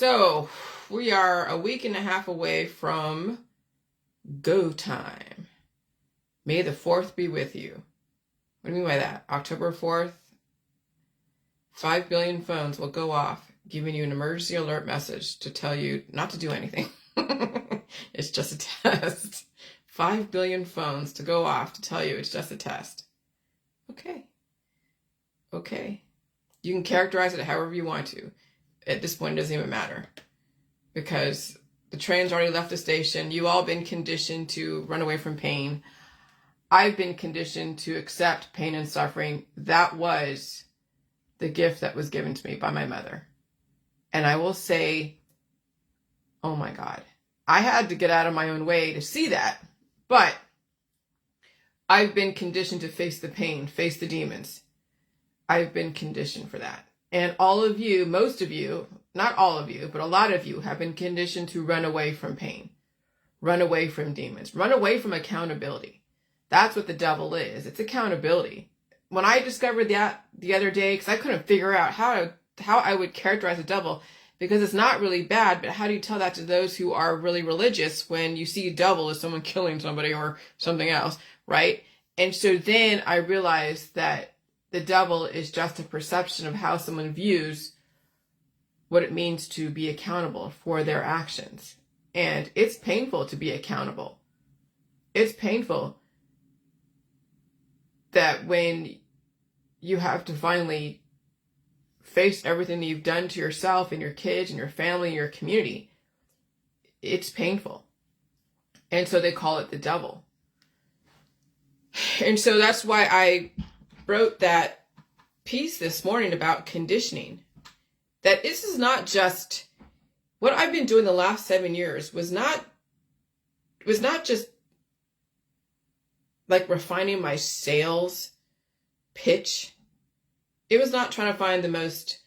So we are a week and a half away from go time. May the 4th be with you. What do you mean by that? October 4th, 5 billion phones will go off, giving you an emergency alert message to tell you not to do anything. It's just a test. 5 billion phones to go off to tell you it's just a test. Okay. You can characterize it however you want to. At this point, it doesn't even matter. Because the train's already left the station. You've all been conditioned to run away from pain. I've been conditioned to accept pain and suffering. That was the gift that was given to me by my mother. And I will say, oh my God, I had to get out of my own way to see that. But I've been conditioned to face the pain, face the demons. I've been conditioned for that. And all of you, most of you, not all of you, but a lot of you have been conditioned to run away from pain, run away from demons, run away from accountability. That's what the devil is. It's accountability. When I discovered that the other day, because I couldn't figure out how I would characterize the devil, because it's not really bad, but how do you tell that to those who are really religious when you see devil as someone killing somebody or something else, right? And so then I realized that the devil is just a perception of how someone views what it means to be accountable for their actions. And it's painful to be accountable. It's painful that when you have to finally face everything that you've done to yourself and your kids and your family and your community, it's painful. And so they call it the devil. And so that's why I wrote that piece this morning about conditioning. That this is not just what I've been doing the last 7 years was not just like refining my sales pitch. It was not trying to find the most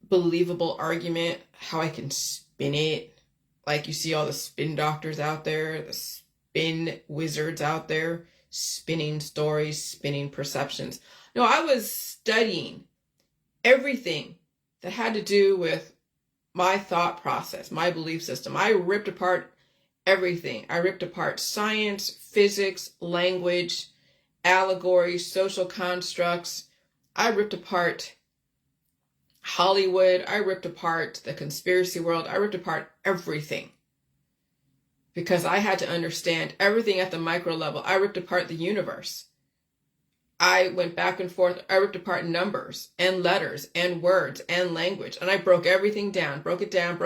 believable argument, how I can spin it. Like you see all the spin doctors out there, the spin wizards out there, spinning stories, spinning perceptions. No, I was studying everything that had to do with my thought process, my belief system. I ripped apart everything. I ripped apart science, physics, language, allegories, social constructs. I ripped apart Hollywood. I ripped apart the conspiracy world. I ripped apart everything. Because I had to understand everything at the micro level. I ripped apart the universe. I went back and forth. I ripped apart numbers and letters and words and language. And I broke everything down, broke it down.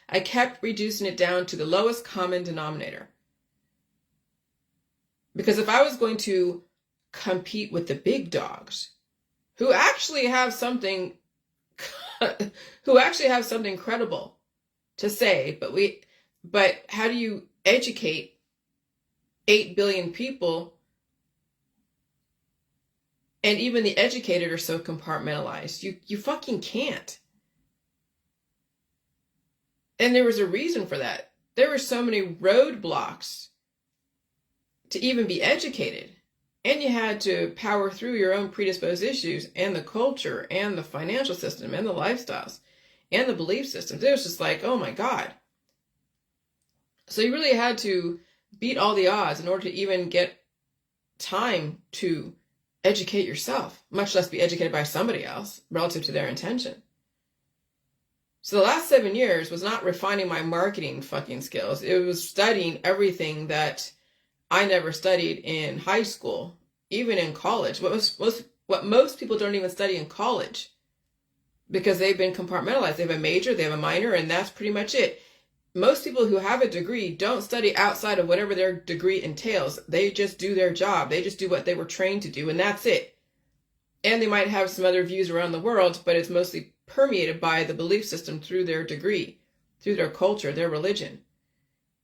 I kept reducing it down to the lowest common denominator. Because if I was going to compete with the big dogs, who actually have something credible to say, but how do you educate 8 billion people? And even the educated are so compartmentalized. You fucking can't. And there was a reason for that. There were so many roadblocks to even be educated. And you had to power through your own predisposed issues and the culture and the financial system and the lifestyles and the belief systems. It was just like, oh my God. So you really had to beat all the odds in order to even get time to educate yourself, much less be educated by somebody else relative to their intention. So the last 7 years was not refining my marketing fucking skills. It was studying everything that I never studied in high school, even in college. What most people don't even study in college because they've been compartmentalized. They have a major, they have a minor, and that's pretty much it. Most people who have a degree don't study outside of whatever their degree entails. They just do their job. They just do what they were trained to do, and that's it. And they might have some other views around the world, but it's mostly permeated by the belief system through their degree, through their culture, their religion.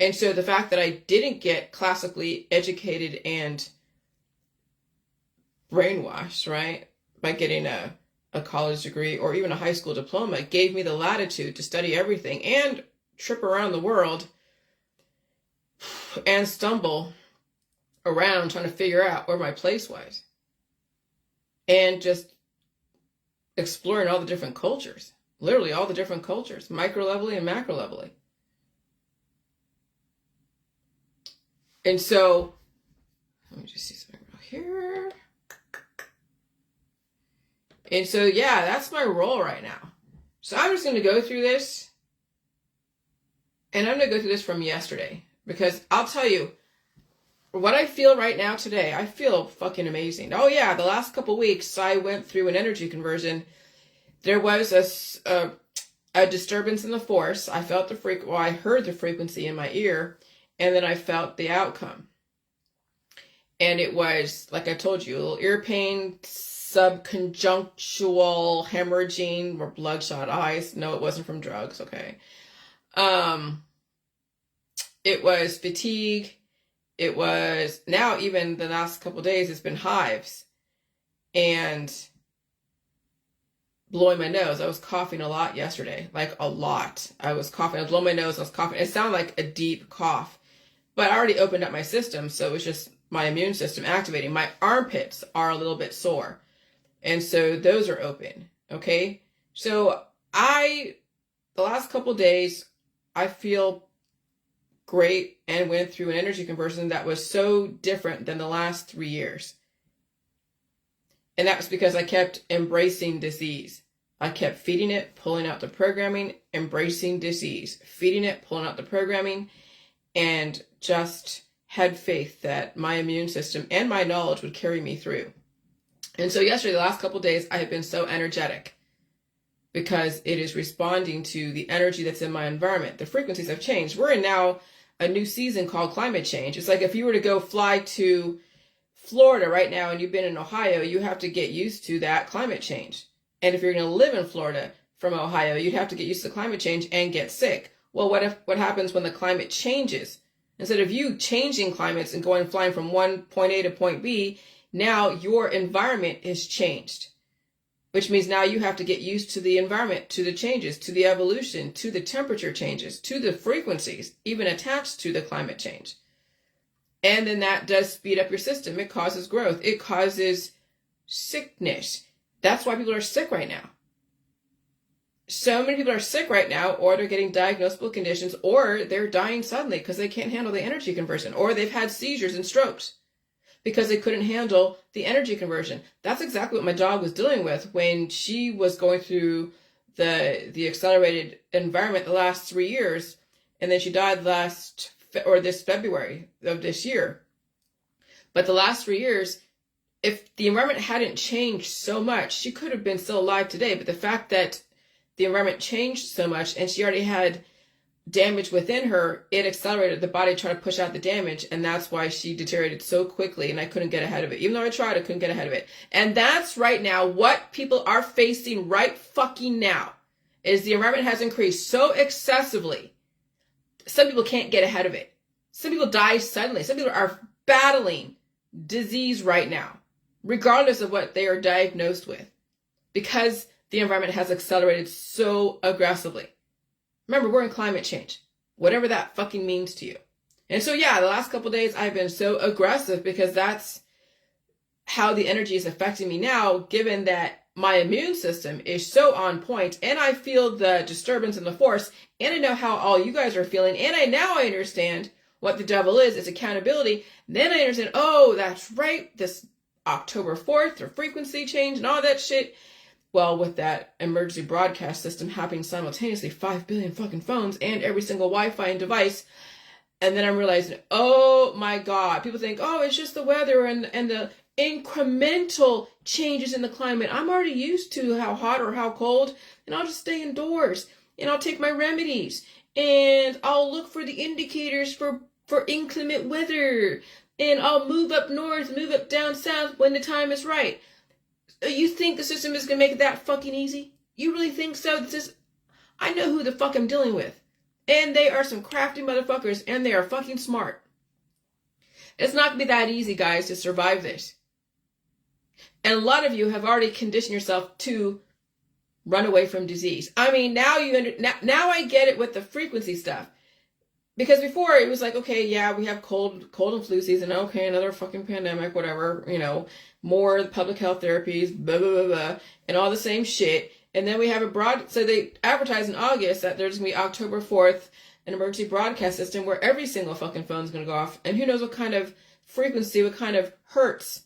And so the fact that I didn't get classically educated and brainwashed, right, by getting a college degree or even a high school diploma gave me the latitude to study everything and trip around the world and stumble around trying to figure out where my place was. And just exploring all the different cultures. Literally all the different cultures, micro levelly and macro levelly. And so, let me just see something real here. And so, yeah, that's my role right now. So I'm just going to go through this. And I'm going to go through this from yesterday. Because I'll tell you, what I feel right now today, I feel fucking amazing. Oh yeah, the last couple weeks I went through an energy conversion. There was a disturbance in the force. I felt the I heard the frequency in my ear, and then I felt the outcome. And it was, like I told you, a little ear pain, subconjunctual hemorrhaging, or bloodshot eyes. No, it wasn't from drugs, okay. It was fatigue. It was, now even the last couple of days, it's been hives and blowing my nose. I was coughing a lot yesterday, like a lot. I was coughing. I was blowing my nose. I was coughing. It sounded like a deep cough, but I already opened up my system. So it was just my immune system activating. My armpits are a little bit sore. And so those are open. Okay. So the last couple of days, I feel great and went through an energy conversion that was so different than the last 3 years. And that was because I kept embracing disease. I kept feeding it, pulling out the programming, embracing disease, feeding it, pulling out the programming, and just had faith that my immune system and my knowledge would carry me through. And so yesterday, the last couple of days, I have been so energetic because it is responding to the energy that's in my environment. The frequencies have changed. We're in now a new season called climate change. It's like if you were to go fly to Florida right now and you've been in Ohio, you have to get used to that climate change. And if you're going to live in Florida from Ohio, you'd have to get used to climate change and get sick. Well, what happens when the climate changes? Instead of you changing climates and flying from one point A to point B, now your environment is changed. Which means now you have to get used to the environment, to the changes, to the evolution, to the temperature changes, to the frequencies, even attached to the climate change. And then that does speed up your system. It causes growth. It causes sickness. That's why people are sick right now. So many people are sick right now, or they're getting diagnosable conditions, or they're dying suddenly because they can't handle the energy conversion, or they've had seizures and strokes because they couldn't handle the energy conversion. That's exactly what my dog was dealing with when she was going through the accelerated environment the last 3 years, and then she died this February of this year. But the last 3 years, if the environment hadn't changed so much, she could have been still alive today. But the fact that the environment changed so much and she already had damage within her, it accelerated the body trying to push out the damage, and that's why she deteriorated so quickly, and I couldn't get ahead of it. Even though I tried, I couldn't get ahead of it. And that's right now what people are facing right fucking now, is the environment has increased so excessively. Some people can't get ahead of it. Some people die suddenly. Some people are battling disease right now, regardless of what they are diagnosed with, because the environment has accelerated so aggressively. Remember, we're in climate change, whatever that fucking means to you. And so, yeah, the last couple of days I've been so aggressive because that's how the energy is affecting me now, given that my immune system is so on point, and I feel the disturbance in the force, and I know how all you guys are feeling, and I understand what the devil is. It's accountability. Then I understand, oh, that's right, this October 4th, or frequency change and all that shit. Well, with that emergency broadcast system happening simultaneously, 5 billion fucking phones and every single Wi-Fi and device. And then I'm realizing, oh my God, people think, oh, it's just the weather and the incremental changes in the climate. I'm already used to how hot or how cold, and I'll just stay indoors, and I'll take my remedies, and I'll look for the indicators for inclement weather, and I'll move up north, move up down south when the time is right. You think the system is going to make it that fucking easy? You really think so? I know who the fuck I'm dealing with. And they are some crafty motherfuckers, and they are fucking smart. It's not going to be that easy, guys, to survive this. And a lot of you have already conditioned yourself to run away from disease. I mean, now I get it with the frequency stuff. Because before it was like, okay, yeah, we have cold and flu season. Okay, another fucking pandemic, whatever, more public health therapies, blah, blah, blah, blah, and all the same shit. And then we have so they advertise in August that there's going to be October 4th, an emergency broadcast system where every single fucking phone's going to go off. And who knows what kind of frequency, what kind of hertz,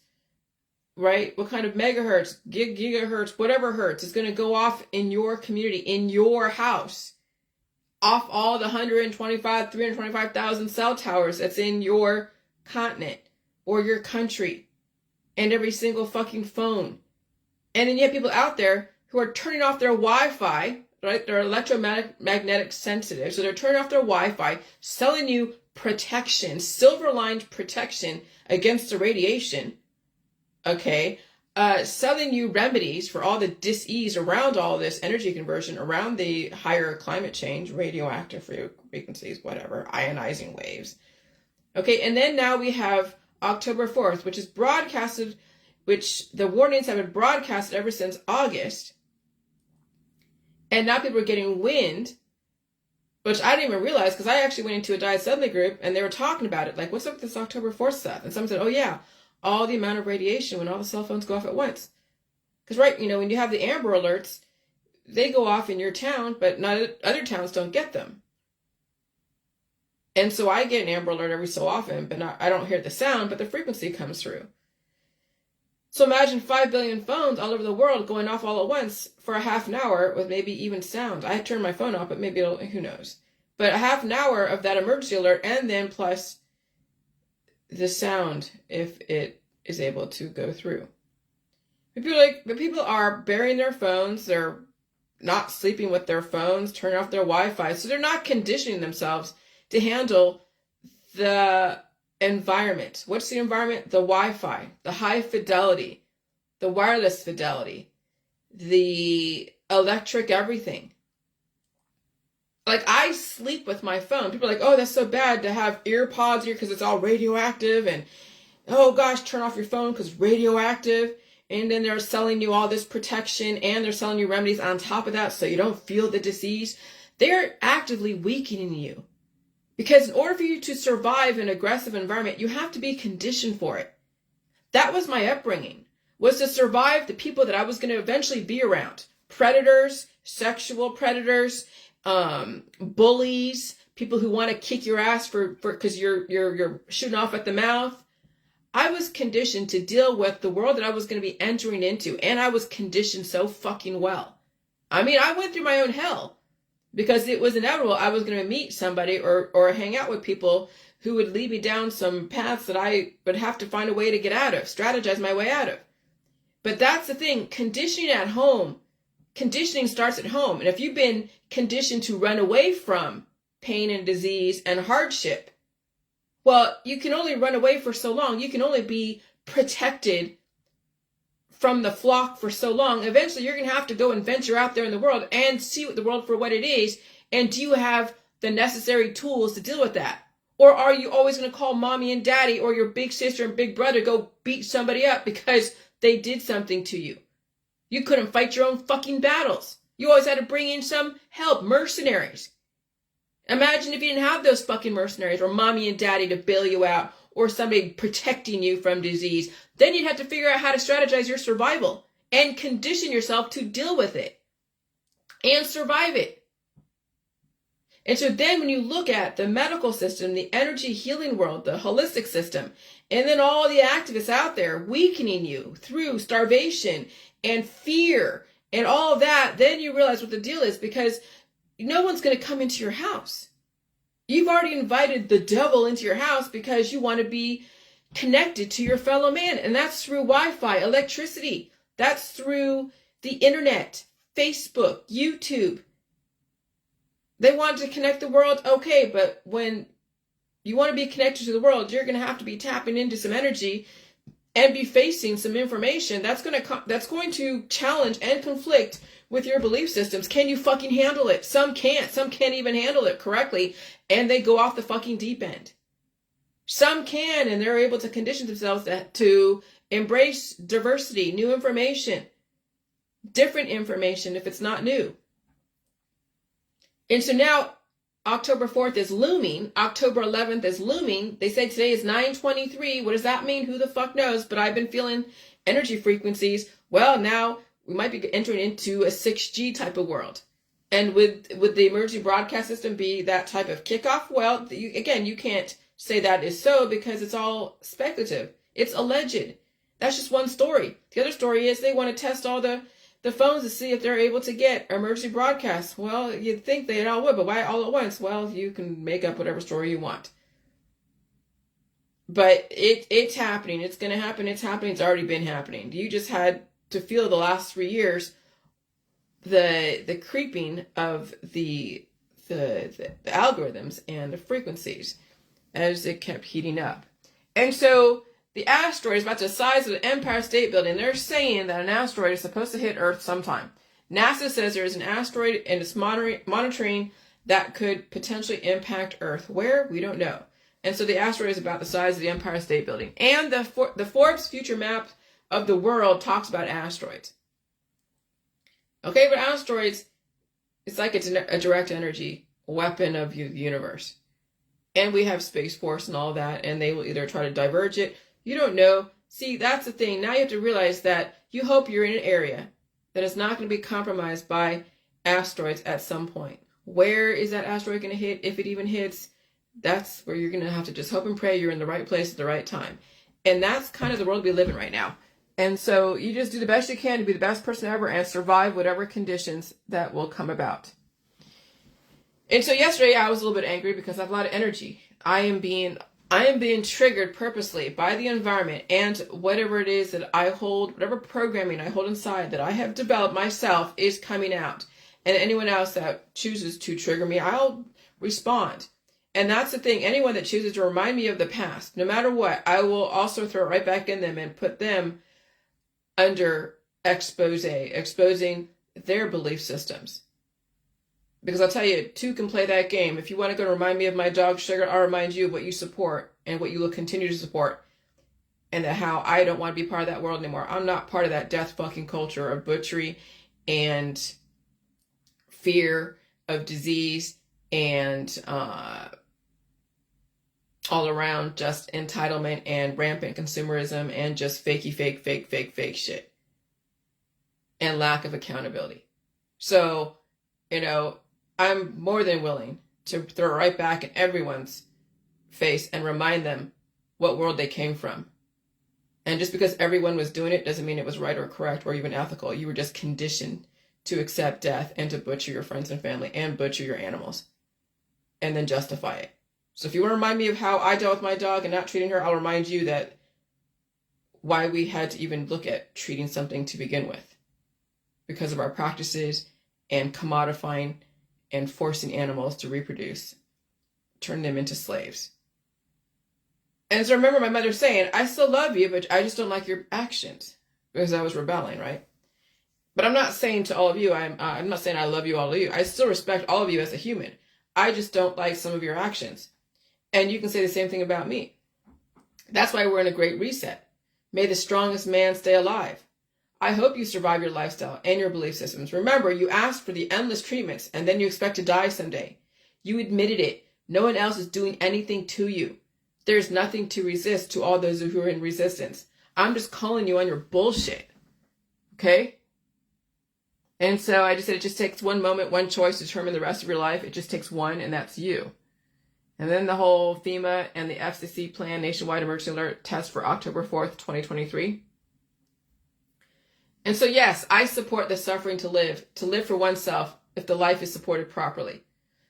right? What kind of megahertz, gigahertz, whatever hertz is going to go off in your community, in your house. Off all the 325,000 cell towers that's in your continent or your country. And every single fucking phone. And then you have people out there who are turning off their Wi-Fi, right? They're electromagnetic sensitive. So they're turning off their Wi-Fi, selling you protection, silver-lined protection against the radiation. Okay. Selling you remedies for all the dis-ease around all this energy conversion, around the higher climate change, radioactive frequencies, whatever, ionizing waves. Okay. And then now we have October 4th, which is broadcasted, which the warnings have been broadcasted ever since August. And now people are getting wind, which I didn't even realize because I actually went into a Die Suddenly group and they were talking about it. Like, what's up with this October 4th stuff? And someone said, oh yeah, all the amount of radiation when all the cell phones go off at once. Because, right, when you have the Amber Alerts, they go off in your town, but not other towns don't get them. And so I get an Amber Alert every so often, but I don't hear the sound, but the frequency comes through. So imagine 5 billion phones all over the world going off all at once for a half an hour with maybe even sound. I turned my phone off, but maybe who knows. But a half an hour of that emergency alert and then plus the sound if it is able to go through. But people are burying their phones. They're not sleeping with their phones, turning off their Wi-Fi. So they're not conditioning themselves to handle the environment. What's the environment? The Wi-Fi, the high fidelity, the wireless fidelity, the electric everything. Like, I sleep with my phone. People are like, oh, that's so bad to have ear pods here because it's all radioactive. And, oh gosh, turn off your phone because it's radioactive. And then they're selling you all this protection and they're selling you remedies on top of that so you don't feel the disease. They're actively weakening you. Because in order for you to survive an aggressive environment, you have to be conditioned for it. That was my upbringing, was to survive the people that I was going to eventually be around. Predators, sexual predators, bullies, people who want to kick your ass for because you're shooting off at the mouth. I was conditioned to deal with the world that I was going to be entering into, and I was conditioned so fucking well. I mean, I went through my own hell because it was inevitable. I was going to meet somebody or hang out with people who would lead me down some paths that I would have to find a way to get out of, strategize my way out of. But that's the thing, conditioning at home. Conditioning starts at home. And if you've been conditioned to run away from pain and disease and hardship, well, you can only run away for so long. You can only be protected from the flock for so long. Eventually, you're going to have to go and venture out there in the world and see the world for what it is. And do you have the necessary tools to deal with that? Or are you always going to call mommy and daddy or your big sister and big brother go beat somebody up because they did something to you? You couldn't fight your own fucking battles. You always had to bring in some help, mercenaries. Imagine if you didn't have those fucking mercenaries or mommy and daddy to bail you out or somebody protecting you from disease. Then you'd have to figure out how to strategize your survival and condition yourself to deal with it and survive it. And so then when you look at the medical system, the energy healing world, the holistic system, and then all the activists out there weakening you through starvation and fear and all of that, then you realize what the deal is, because no one's going to come into your house. You've already invited the devil into your house because you want to be connected to your fellow man. And that's through Wi-Fi, electricity. That's through the internet, Facebook, YouTube. They want to connect the world. Okay, but when you want to be connected to the world, you're going to have to be tapping into some energy and be facing some information that's going to challenge and conflict with your belief systems. Can you fucking handle it? Some can't. Some can't even handle it correctly, and they go off the fucking deep end. Some can, and they're able to condition themselves to embrace diversity, new information, different information if it's not new. And so now October 4th is looming. October 11th is looming. They say today is 9/23. What does that mean? Who the fuck knows? But I've been feeling energy frequencies. Well, now we might be entering into a 6G type of world. And would the emergency broadcast system be that type of kickoff? Well, again, you can't say that is so because it's all speculative. It's alleged. That's just one story. The other story is they want to test all the phones to see if they're able to get emergency broadcasts. Well, you'd think they all would, but why all at once? Well, you can make up whatever story you want. But it's happening. It's going to happen. It's happening. It's already been happening. You just had to feel the last 3 years the creeping of the algorithms and the frequencies as it kept heating up. And so the asteroid is about the size of the Empire State Building. They're saying that an asteroid is supposed to hit Earth sometime. NASA says there is an asteroid and it's monitoring that could potentially impact Earth. Where? We don't know. And so the asteroid is about the size of the Empire State Building. And the Forbes future map of the world talks about asteroids. Okay, but asteroids, it's like it's a direct energy weapon of the universe. And we have Space Force and all that, and they will either try to diverge it. You don't know. See, that's the thing. Now you have to realize that you hope you're in an area that is not going to be compromised by asteroids at some point. Where is that asteroid going to hit, if it even hits? That's where you're going to have to just hope and pray you're in the right place at the right time. And that's kind of the world we live in right now. And so you just do the best you can to be the best person ever and survive whatever conditions that will come about. And so yesterday I was a little bit angry because I have a lot of energy. I am being triggered purposely by the environment and whatever it is that I hold, whatever programming I hold inside that I have developed myself is coming out. And anyone else that chooses to trigger me, I'll respond. And that's the thing. Anyone that chooses to remind me of the past, no matter what, I will also throw it right back in them and put them under exposing their belief systems. Because I'll tell you, two can play that game. If you want to go remind me of my dog Sugar, I'll remind you of what you support and what you will continue to support. And how I don't want to be part of that world anymore. I'm not part of that death fucking culture of butchery and fear of disease and all around just entitlement and rampant consumerism and just fake shit and lack of accountability. So, I'm more than willing to throw it right back in everyone's face and remind them what world they came from. And just because everyone was doing it doesn't mean it was right or correct or even ethical. You were just conditioned to accept death and to butcher your friends and family and butcher your animals and then justify it. So if you want to remind me of how I dealt with my dog and not treating her, I'll remind you that why we had to even look at treating something to begin with. Because of our practices and commodifying and forcing animals to reproduce, turn them into slaves. And so I remember my mother saying, I still love you, but I just don't like your actions. Because I was rebelling, right? But I'm not saying to all of you, I'm not saying I love you, all of you. I still respect all of you as a human. I just don't like some of your actions. And you can say the same thing about me. That's why we're in a great reset. May the strongest man stay alive. I hope you survive your lifestyle and your belief systems. Remember, you asked for the endless treatments and then you expect to die someday. You admitted it. No one else is doing anything to you. There's nothing to resist to all those who are in resistance. I'm just calling you on your bullshit. Okay? And so I just said it just takes one moment, one choice to determine the rest of your life. It just takes one, and that's you. And then the whole FEMA and the FCC plan nationwide emergency alert test for October 4th, 2023. And so, yes, I support the suffering to live for oneself if the life is supported properly.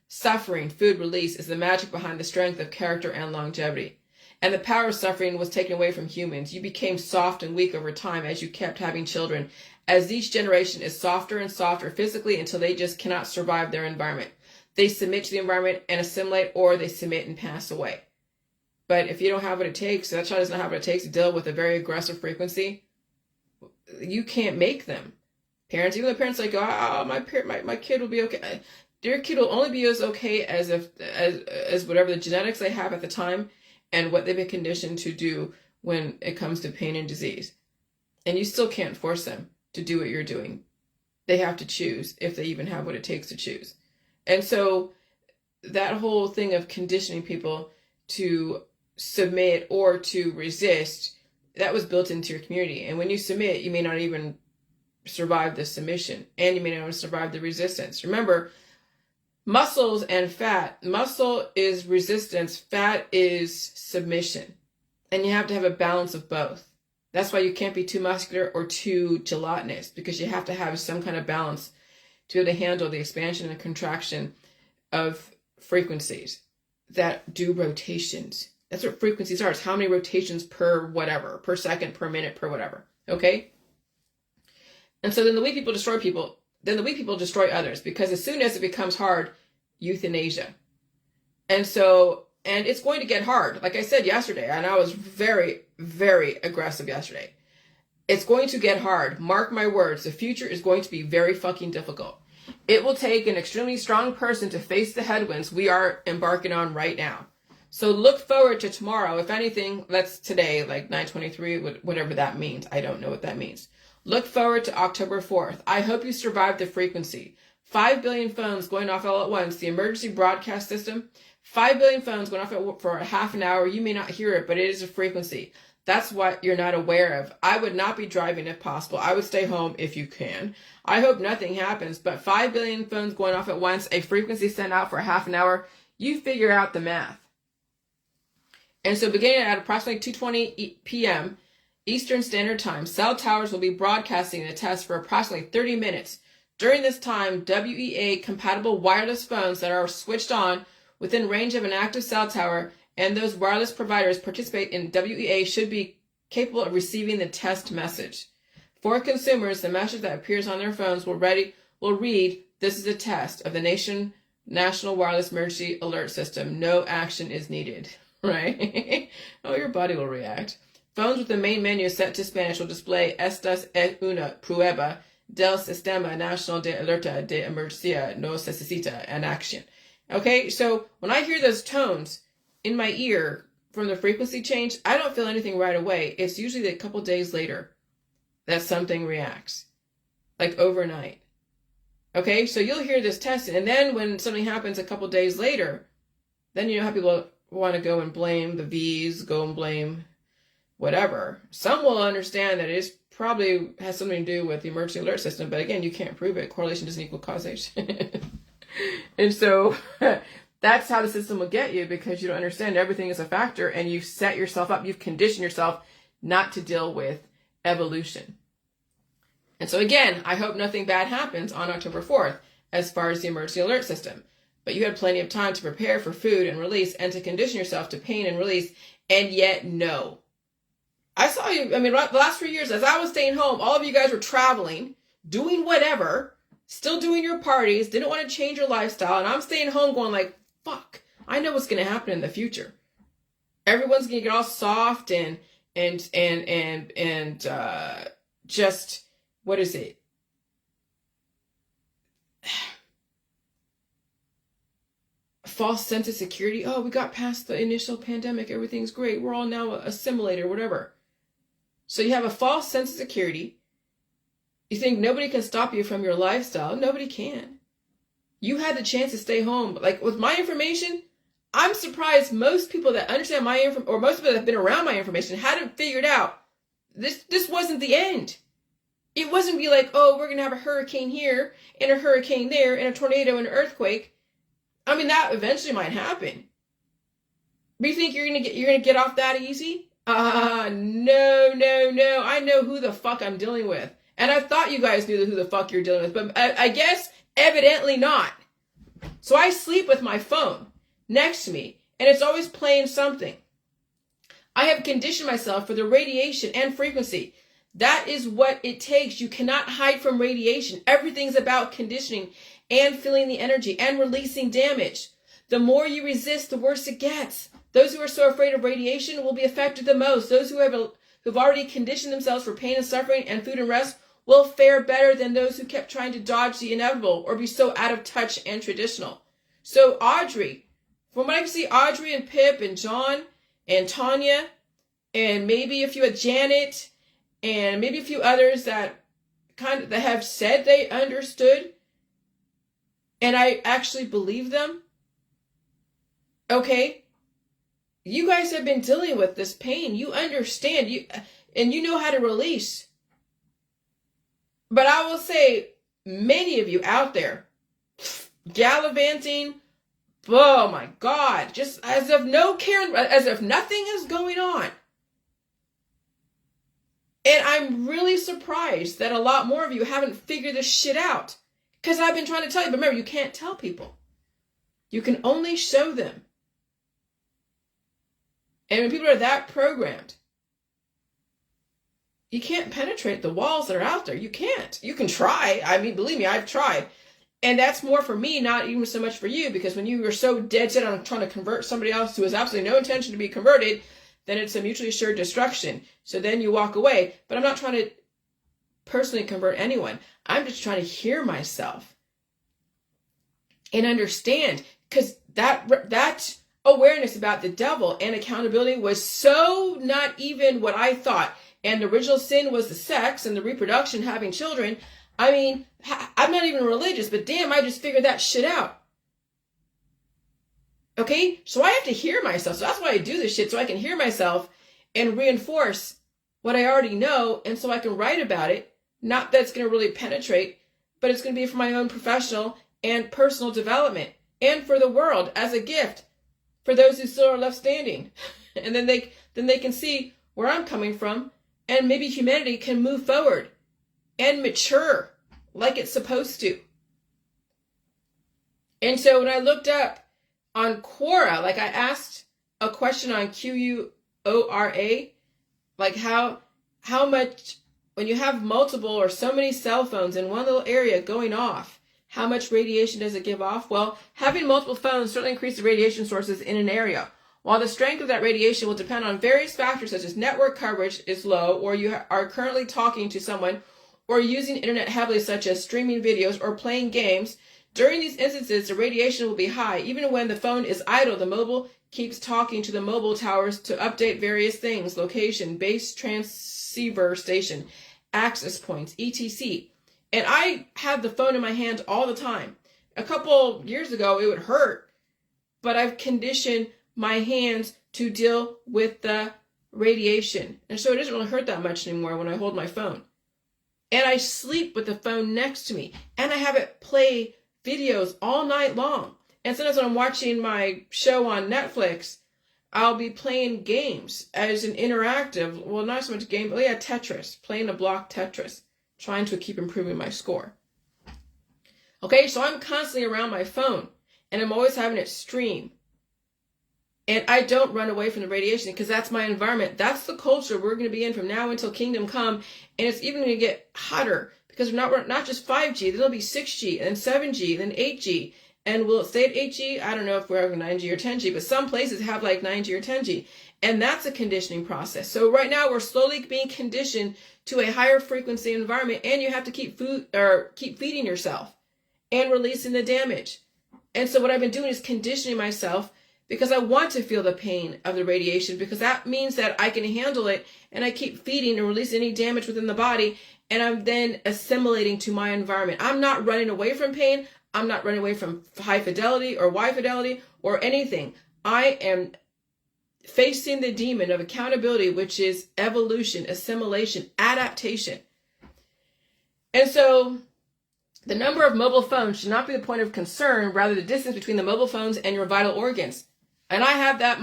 Suffering, food release, is the magic behind the strength of character and longevity. And the power of suffering was taken away from humans. You became soft and weak over time as you kept having children, as each generation is softer and softer physically until they just cannot survive their environment. They submit to the environment and assimilate, or they submit and pass away. But if you don't have what it takes, that child doesn't have what it takes to deal with a very aggressive frequency, you can't make them. Parents, even the parents like, my kid will be okay. Your kid will only be as okay as whatever the genetics they have at the time and what they've been conditioned to do when it comes to pain and disease. And you still can't force them to do what you're doing. They have to choose, if they even have what it takes to choose. And so that whole thing of conditioning people to submit or to resist, that was built into your community. And when you submit, you may not even survive the submission, and you may not want to survive the resistance. Remember, muscles and fat. Muscle is resistance, fat is submission. And you have to have a balance of both. That's why you can't be too muscular or too gelatinous, because you have to have some kind of balance to be able to handle the expansion and contraction of frequencies that do rotations. That's what frequencies are. It's how many rotations per whatever, per second, per minute, per whatever. Okay? And so then the weak people destroy people. Then the weak people destroy others, because as soon as it becomes hard, euthanasia. And so, and it's going to get hard. Like I said yesterday, and I was very, very aggressive yesterday. It's going to get hard. Mark my words. The future is going to be very fucking difficult. It will take an extremely strong person to face the headwinds we are embarking on right now. So look forward to tomorrow. If anything, that's today, like 9/23, whatever that means. I don't know what that means. Look forward to October 4th. I hope you survive the frequency. 5 billion phones going off all at once. The emergency broadcast system. 5 billion phones going off for a half an hour. You may not hear it, but it is a frequency. That's what you're not aware of. I would not be driving if possible. I would stay home if you can. I hope nothing happens, but 5 billion phones going off at once, a frequency sent out for a half an hour. You figure out the math. And so beginning at approximately 2:20 p.m., Eastern Standard Time, cell towers will be broadcasting the test for approximately 30 minutes. During this time, WEA-compatible wireless phones that are switched on within range of an active cell tower and those wireless providers participate in WEA should be capable of receiving the test message. For consumers, the message that appears on their phones will read, "This is a test of the National Wireless Emergency Alert System. No action is needed." Right? Oh, your body will react. Phones with the main menu set to Spanish will display "Estas es una prueba del Sistema Nacional de Alerta de Emergencia no necesita an action." Okay, so when I hear those tones in my ear from the frequency change, I don't feel anything right away. It's usually a couple days later that something reacts, like overnight. Okay, so you'll hear this test, and then when something happens a couple days later, then you know how people want to go and blame the V's, go and blame whatever. Some will understand that it probably has something to do with the emergency alert system, but again, you can't prove it. Correlation doesn't equal causation. And so that's how the system will get you, because you don't understand everything is a factor, and you've set yourself up, you've conditioned yourself not to deal with evolution. And so again, I hope nothing bad happens on October 4th as far as the emergency alert system. But you had plenty of time to prepare for food and release and to condition yourself to pain and release, and yet no. I saw you, the last 3 years, as I was staying home, all of you guys were traveling, doing whatever, still doing your parties, didn't want to change your lifestyle, and I'm staying home going like, fuck, I know what's going to happen in the future. Everyone's going to get all soft and just, what is it? False sense of security. Oh, we got past the initial pandemic. Everything's great. We're all now assimilated or whatever. So you have a false sense of security. You think nobody can stop you from your lifestyle. Nobody can. You had the chance to stay home. Like with my information, I'm surprised most people that understand my information, or most people that have been around my information, hadn't figured out this wasn't the end. It wasn't be like, oh, we're going to have a hurricane here and a hurricane there and a tornado and an earthquake. That eventually might happen. But you think you're gonna get off that easy? No. I know who the fuck I'm dealing with. And I thought you guys knew who the fuck you're dealing with, but I guess evidently not. So I sleep with my phone next to me, and it's always playing something. I have conditioned myself for the radiation and frequency. That is what it takes. You cannot hide from radiation. Everything's about conditioning and feeling the energy and releasing damage. The more you resist, the worse it gets. Those who are so afraid of radiation will be affected the most. Those who've already conditioned themselves for pain and suffering and food and rest will fare better than those who kept trying to dodge the inevitable or be so out of touch and traditional. So Audrey, from what I can see, Audrey and Pip and John and Tanya and maybe a few, Janet and maybe a few others that have said they understood, and I actually believe them. Okay, you guys have been dealing with this pain. You understand, and you know how to release. But I will say, many of you out there gallivanting, oh my God, just as if no care, as if nothing is going on. And I'm really surprised that a lot more of you haven't figured this shit out. Because I've been trying to tell you, but remember, you can't tell people. You can only show them. And when people are that programmed, you can't penetrate the walls that are out there. You can't. You can try. I mean, believe me, I've tried. And that's more for me, not even so much for you, because when you are so dead set on trying to convert somebody else who has absolutely no intention to be converted, then it's a mutually assured destruction. So then you walk away. But I'm not trying to personally convert anyone. I'm just trying to hear myself and understand, because that awareness about the devil and accountability was so not even what I thought. And the original sin was the sex and the reproduction, having children. I mean, I'm not even religious, but damn, I just figured that shit out. Okay? So I have to hear myself. So that's why I do this shit, so I can hear myself and reinforce what I already know, and so I can write about it. Not that it's going to really penetrate, but it's going to be for my own professional and personal development, and for the world as a gift for those who still are left standing. And then they can see where I'm coming from, and maybe humanity can move forward and mature like it's supposed to. And so when I looked up on Quora, like I asked a question on Quora, like how much, when you have multiple or so many cell phones in one little area going off, how much radiation does it give off? Well, having multiple phones certainly increases radiation sources in an area. While the strength of that radiation will depend on various factors such as network coverage is low, or you are currently talking to someone, or using internet heavily such as streaming videos or playing games, during these instances the radiation will be high. Even when the phone is idle, the mobile keeps talking to the mobile towers to update various things: location, base transceiver station, access points, etc. And I have the phone in my hand all the time. A couple years ago it would hurt, but I've conditioned my hands to deal with the radiation. And so it doesn't really hurt that much anymore when I hold my phone. And I sleep with the phone next to me. And I have it play videos all night long. And sometimes when I'm watching my show on Netflix, I'll be playing games as an interactive, well, not so much game, but yeah, Tetris, playing a block Tetris, trying to keep improving my score. Okay, so I'm constantly around my phone, and I'm always having it stream. And I don't run away from the radiation, because that's my environment. That's the culture we're going to be in from now until kingdom come. And it's even going to get hotter, because we're not just 5G, then it'll be 6G, and then 7G, then 8G. And will it stay at 8G? I don't know if we're having 9G or 10G, but some places have like 9G or 10G. And that's a conditioning process. So right now we're slowly being conditioned to a higher frequency environment, and you have to keep feeding yourself and releasing the damage. And so what I've been doing is conditioning myself, because I want to feel the pain of the radiation, because that means that I can handle it, and I keep feeding and releasing any damage within the body, and I'm then assimilating to my environment. I'm not running away from pain. I'm not running away from high fidelity or wide fidelity or anything. I am facing the demon of accountability, which is evolution, assimilation, adaptation. And so the number of mobile phones should not be the point of concern, rather the distance between the mobile phones and your vital organs. And I have that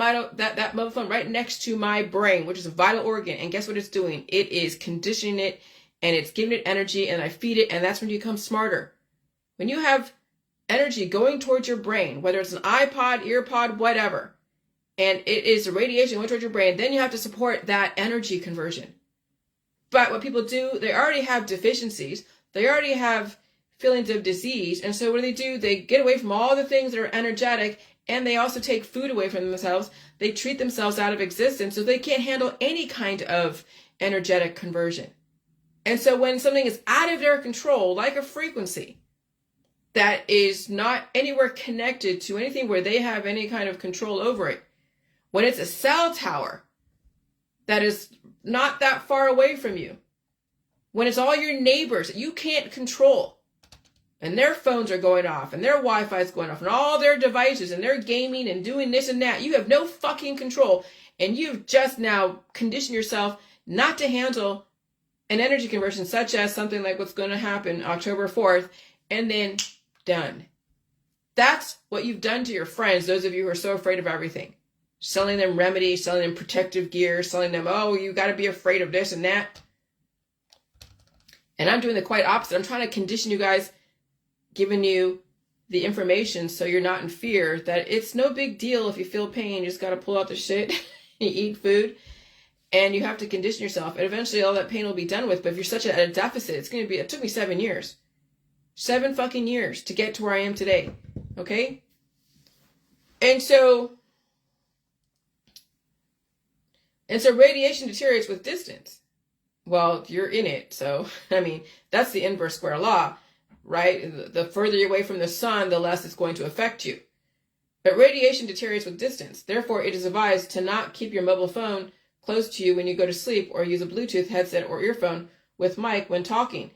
mobile phone right next to my brain, which is a vital organ. And guess what it's doing? It is conditioning it, and it's giving it energy, and I feed it, and that's when you become smarter. When you have energy going towards your brain, whether it's an iPod, earpod, whatever, and it is the radiation going towards your brain, then you have to support that energy conversion. But what people do, they already have deficiencies. They already have feelings of disease. And so what do? They get away from all the things that are energetic, and they also take food away from themselves. They treat themselves out of existence, so they can't handle any kind of energetic conversion. And so when something is out of their control, like a frequency that is not anywhere connected to anything where they have any kind of control over it, when it's a cell tower that is not that far away from you, when it's all your neighbors that you can't control, and their phones are going off, and their Wi-Fi is going off, and all their devices, and they're gaming and doing this and that, you have no fucking control, and you've just now conditioned yourself not to handle an energy conversion, such as something like what's going to happen October 4th, and then done. That's what you've done to your friends, those of you who are so afraid of everything. Selling them remedies, selling them protective gear, selling them, oh, you got to be afraid of this and that. And I'm doing the quite opposite. I'm trying to condition you guys, giving you the information so you're not in fear, that it's no big deal if you feel pain. You just got to pull out the shit, you eat food, and you have to condition yourself. And eventually all that pain will be done with. But if you're such at a deficit, it took me 7 years. 7 fucking years to get to where I am today. Okay? And so radiation deteriorates with distance. Well, you're in it. So, I mean, that's the inverse square law, right? The further you're away from the sun, the less it's going to affect you. But radiation deteriorates with distance. Therefore, it is advised to not keep your mobile phone close to you when you go to sleep, or use a Bluetooth headset or earphone with mic when talking.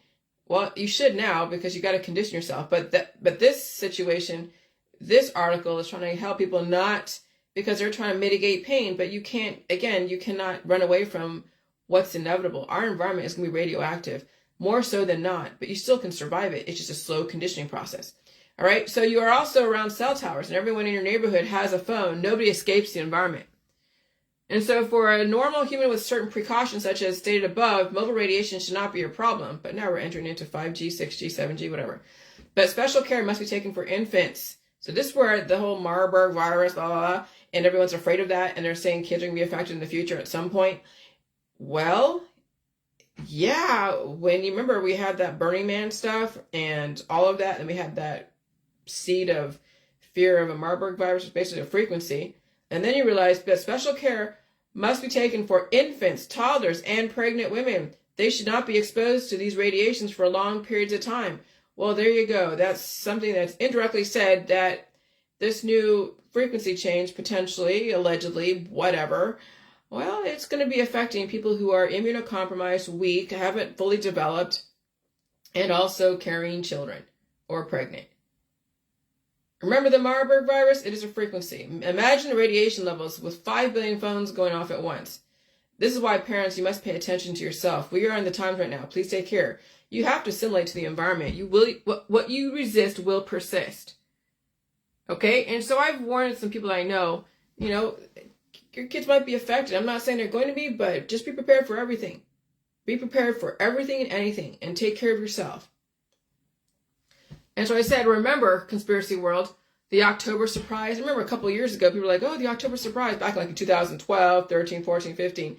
Well, you should now, because you got to condition yourself. But this situation, this article is trying to help people not, because they're trying to mitigate pain, but you cannot run away from what's inevitable. Our environment is going to be radioactive, more so than not, but you still can survive it. It's just a slow conditioning process. All right. So you are also around cell towers, and everyone in your neighborhood has a phone. Nobody escapes the environment. And so for a normal human with certain precautions, such as stated above, mobile radiation should not be your problem. But now we're entering into 5G, 6G, 7G, whatever. But special care must be taken for infants. So this is where the whole Marburg virus, blah, blah, blah, and everyone's afraid of that. And they're saying kids are going to be affected in the future at some point. Well, yeah, when you remember we had that Burning Man stuff and all of that, and we had that seed of fear of a Marburg virus, which is basically a frequency. And then you realize that special care must be taken for infants, toddlers, and pregnant women. They should not be exposed to these radiations for long periods of time. Well, there you go. That's something that's indirectly said, that this new frequency change, potentially, allegedly, whatever, well, it's going to be affecting people who are immunocompromised, weak, haven't fully developed, and also carrying children or pregnant. Remember the Marburg virus? It is a frequency. Imagine the radiation levels with 5 billion phones going off at once. This is why, parents, you must pay attention to yourself. We are in the times right now. Please take care. You have to assimilate to the environment. What you resist will persist. Okay? And so I've warned some people I know, your kids might be affected. I'm not saying they're going to be, but just be prepared for everything. Be prepared for everything and anything, and take care of yourself. And so I said, remember, conspiracy world, the October surprise. I remember a couple of years ago, people were like, oh, the October surprise, back in 2012, 13, 14, 15.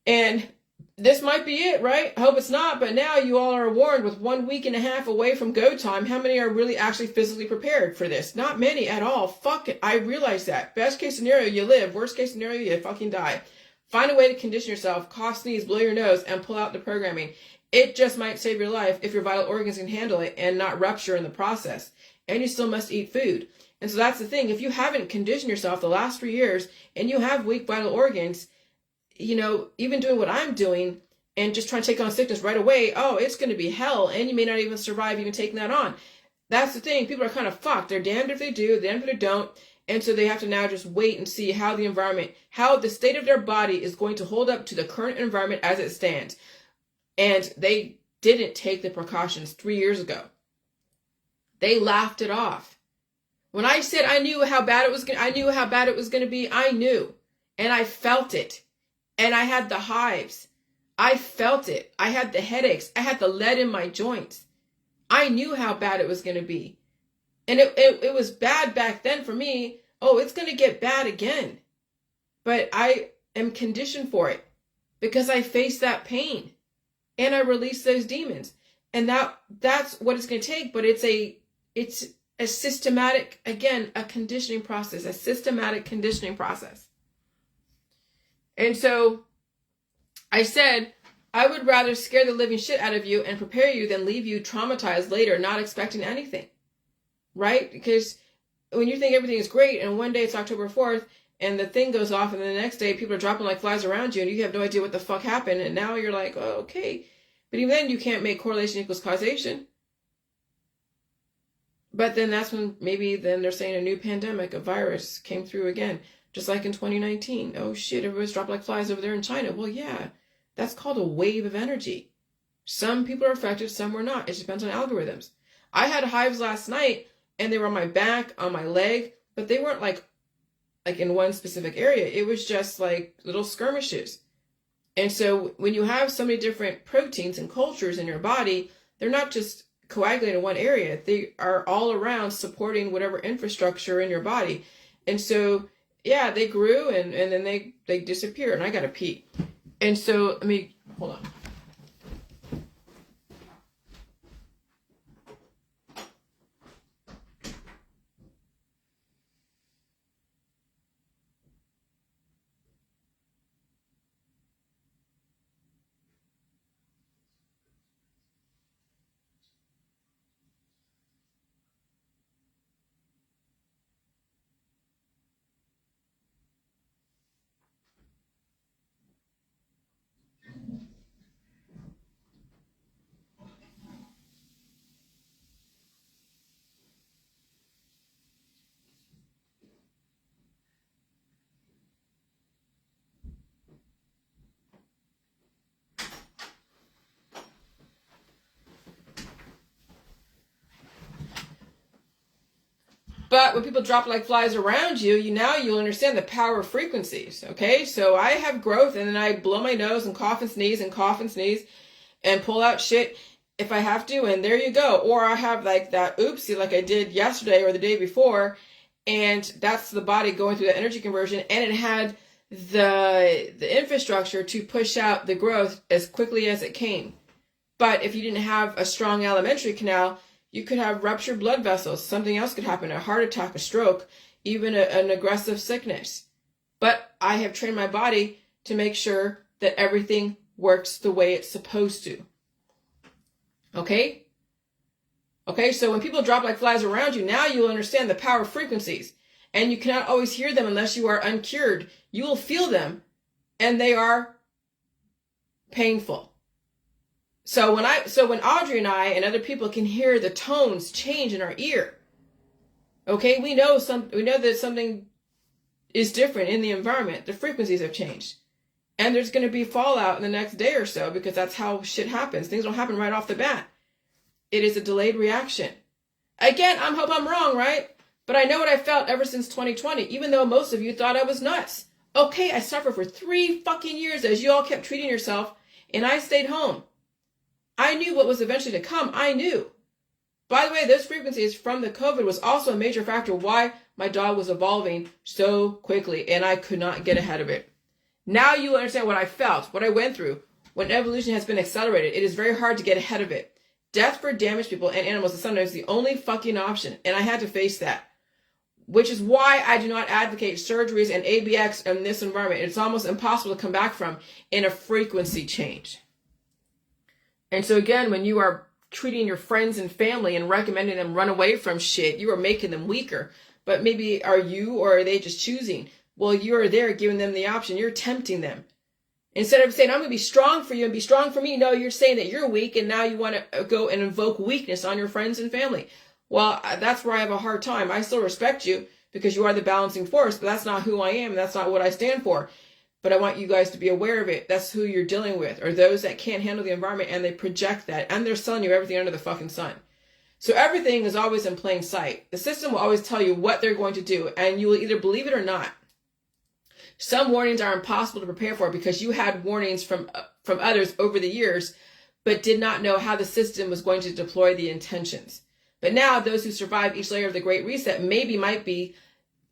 And this might be it, right? I hope it's not. But now you all are warned, with 1 week and a half away from go time. How many are really actually physically prepared for this? Not many at all. Fuck it. I realize that. Best case scenario, you live. Worst case scenario, you fucking die. Find a way to condition yourself, cough, sneeze, blow your nose, and pull out the programming. It just might save your life if your vital organs can handle it and not rupture in the process. And you still must eat food. And so that's the thing. If you haven't conditioned yourself the last 3 years and you have weak vital organs, even doing what I'm doing and just trying to take on sickness right away, oh, it's going to be hell. And you may not even survive even taking that on. That's the thing. People are kind of fucked. They're damned if they do, damned if they don't. And so they have to now just wait and see how the state of their body is going to hold up to the current environment as it stands. And they didn't take the precautions 3 years ago. They laughed it off. When I said I knew how bad it was going to be, I knew. And I felt it. And I had the hives. I felt it. I had the headaches. I had the lead in my joints. I knew how bad it was going to be. And it was bad back then for me. Oh, it's going to get bad again. But I am conditioned for it because I faced that pain. And I release those demons. And that's what it's going to take. But it's a systematic, again, a conditioning process, a systematic conditioning process. And so I said, I would rather scare the living shit out of you and prepare you than leave you traumatized later, not expecting anything. Right? Because when you think everything is great and one day it's October 4th and the thing goes off, and then the next day people are dropping like flies around you and you have no idea what the fuck happened. And now you're like, oh, okay. But even then you can't make correlation equals causation. But then that's when then they're saying a new pandemic, a virus came through again. Just like in 2019. Oh shit, everybody's dropped like flies over there in China. Well, yeah, That's called a wave of energy. Some people are affected, some were not. It depends on algorithms. I had hives last night, and they were on my back, on my leg, but they weren't like in one specific area. It was just like little skirmishes. And so when you have so many different proteins and cultures in your body, they're not just coagulating in one area. They are all around supporting whatever infrastructure in your body. And so, yeah, they grew and then they disappeared, and I got to pee. And so, let me, hold on. But when people drop like flies around you, you'll understand the power of frequencies, okay? So I have growth, and then I blow my nose and cough and sneeze and pull out shit if I have to, and there you go. Or I have like that oopsie like I did yesterday or the day before, and that's the body going through the energy conversion, and it had the infrastructure to push out the growth as quickly as it came. But if you didn't have a strong alimentary canal, you could have ruptured blood vessels. Something else could happen, a heart attack, a stroke, even an aggressive sickness. But I have trained my body to make sure that everything works the way it's supposed to. Okay? Okay, so when people drop like flies around you, now you'll understand the power of frequencies. And you cannot always hear them unless you are uncured. You will feel them, and they are painful. So when Audrey and I and other people can hear the tones change in our ear, okay, we know that something is different in the environment. The frequencies have changed. And there's going to be fallout in the next day or so, because that's how shit happens. Things don't happen right off the bat. It is a delayed reaction. Again, I hope I'm wrong, right? But I know what I felt ever since 2020, even though most of you thought I was nuts. Okay, I suffered for 3 fucking years as you all kept treating yourself, and I stayed home. I knew what was eventually to come. I knew. By the way, those frequencies from the COVID was also a major factor why my dog was evolving so quickly, and I could not get ahead of it. Now you understand what I felt, what I went through. When evolution has been accelerated, it is very hard to get ahead of it. Death for damaged people and animals is sometimes the only fucking option, and I had to face that. Which is why I do not advocate surgeries and ABX in this environment. It's almost impossible to come back from in a frequency change. And so again, when you are treating your friends and family and recommending them run away from shit, you are making them weaker. But maybe are you, or are they just choosing? Well, you're there giving them the option. You're tempting them. Instead of saying, I'm going to be strong for you and be strong for me, no, you're saying that you're weak, and now you want to go and invoke weakness on your friends and family. Well, that's where I have a hard time. I still respect you because you are the balancing force, but that's not who I am. That's not what I stand for. But I want you guys to be aware of it. That's who you're dealing with, or those that can't handle the environment, and they project that, and they're selling you everything under the fucking sun. So everything is always in plain sight. The system will always tell you what they're going to do, and you will either believe it or not. Some warnings are impossible to prepare for because you had warnings from others over the years, but did not know how the system was going to deploy the intentions. But now those who survive each layer of the Great Reset, maybe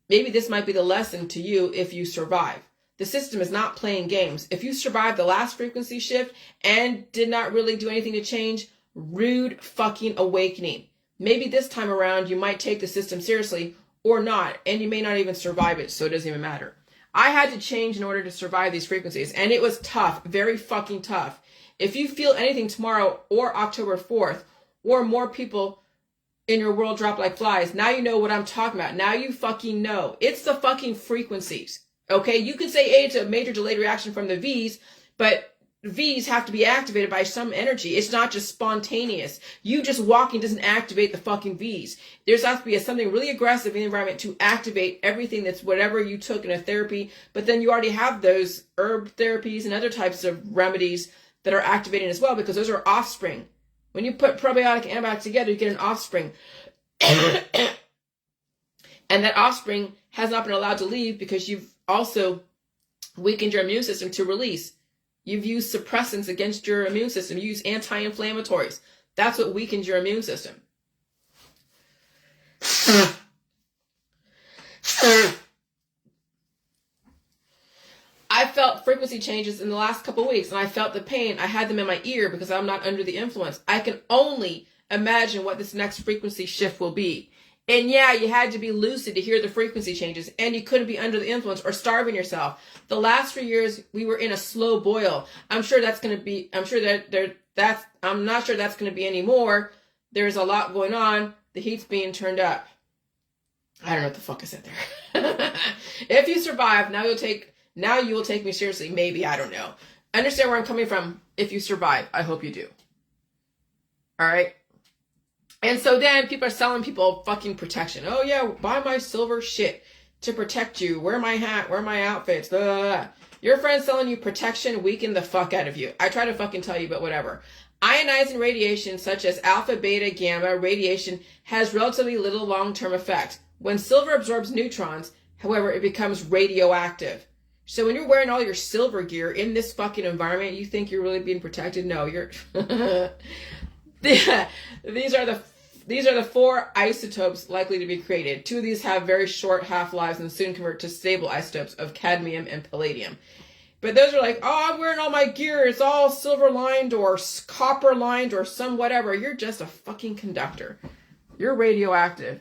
this might be the lesson to you if you survive. The system is not playing games. If you survived the last frequency shift and did not really do anything to change, rude fucking awakening. Maybe this time around you might take the system seriously or not, and you may not even survive it, so it doesn't even matter. I had to change in order to survive these frequencies, and it was tough, very fucking tough. If you feel anything tomorrow or October 4th, or more people in your world drop like flies, now you know what I'm talking about. Now you fucking know. It's the fucking frequencies. Okay, you could say, hey, it's a major delayed reaction from the V's, but V's have to be activated by some energy. It's not just spontaneous. You just walking doesn't activate the fucking V's. There's has to be something really aggressive in the environment to activate everything that's whatever you took in a therapy. But then you already have those herb therapies and other types of remedies that are activating as well, because those are offspring. When you put probiotic and antibiotic together, you get an offspring. And that offspring has not been allowed to leave because you've also weakened your immune system to release. You've used suppressants against your immune system. You use anti-inflammatories. That's what weakens your immune system. I felt frequency changes in the last couple of weeks, and I felt the pain. I had them in my ear because I'm not under the influence. I can only imagine what this next frequency shift will be. And yeah, you had to be lucid to hear the frequency changes, and you couldn't be under the influence or starving yourself. The last 3 years, we were in a slow boil. I'm not sure that's going to be anymore. There's a lot going on. The heat's being turned up. I don't know what the fuck I said there. If you survive, now you will take me seriously. Maybe, I don't know. Understand where I'm coming from. If you survive, I hope you do. All right. And so then people are selling people fucking protection. Oh yeah, buy my silver shit to protect you. Wear my hat, wear my outfits. Blah, blah, blah. Your friend's selling you protection, weaken the fuck out of you. I try to fucking tell you, but whatever. Ionizing radiation, such as alpha, beta, gamma radiation, has relatively little long-term effect. When silver absorbs neutrons, however, it becomes radioactive. So when you're wearing all your silver gear in this fucking environment, you think you're really being protected? No, you're... These are the 4 isotopes likely to be created. 2 of these have very short half-lives and soon convert to stable isotopes of cadmium and palladium. But those are like, oh, I'm wearing all my gear. It's all silver-lined or copper-lined or some whatever. You're just a fucking conductor. You're radioactive.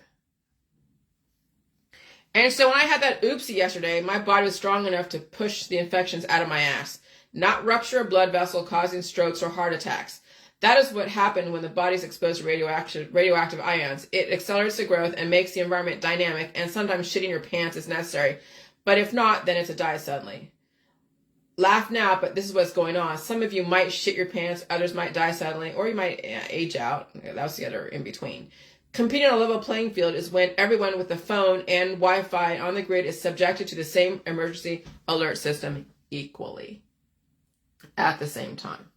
And so when I had that oopsie yesterday, my body was strong enough to push the infections out of my ass. Not rupture a blood vessel causing strokes or heart attacks. That is what happened when the body's exposed to radioactive ions. It accelerates the growth and makes the environment dynamic, and sometimes shitting your pants is necessary. But if not, then it's a die suddenly. Laugh now, but this is what's going on. Some of you might shit your pants, others might die suddenly, or you might age out. That was the other in between. Competing on a level playing field is when everyone with a phone and Wi-Fi on the grid is subjected to the same emergency alert system equally at the same time.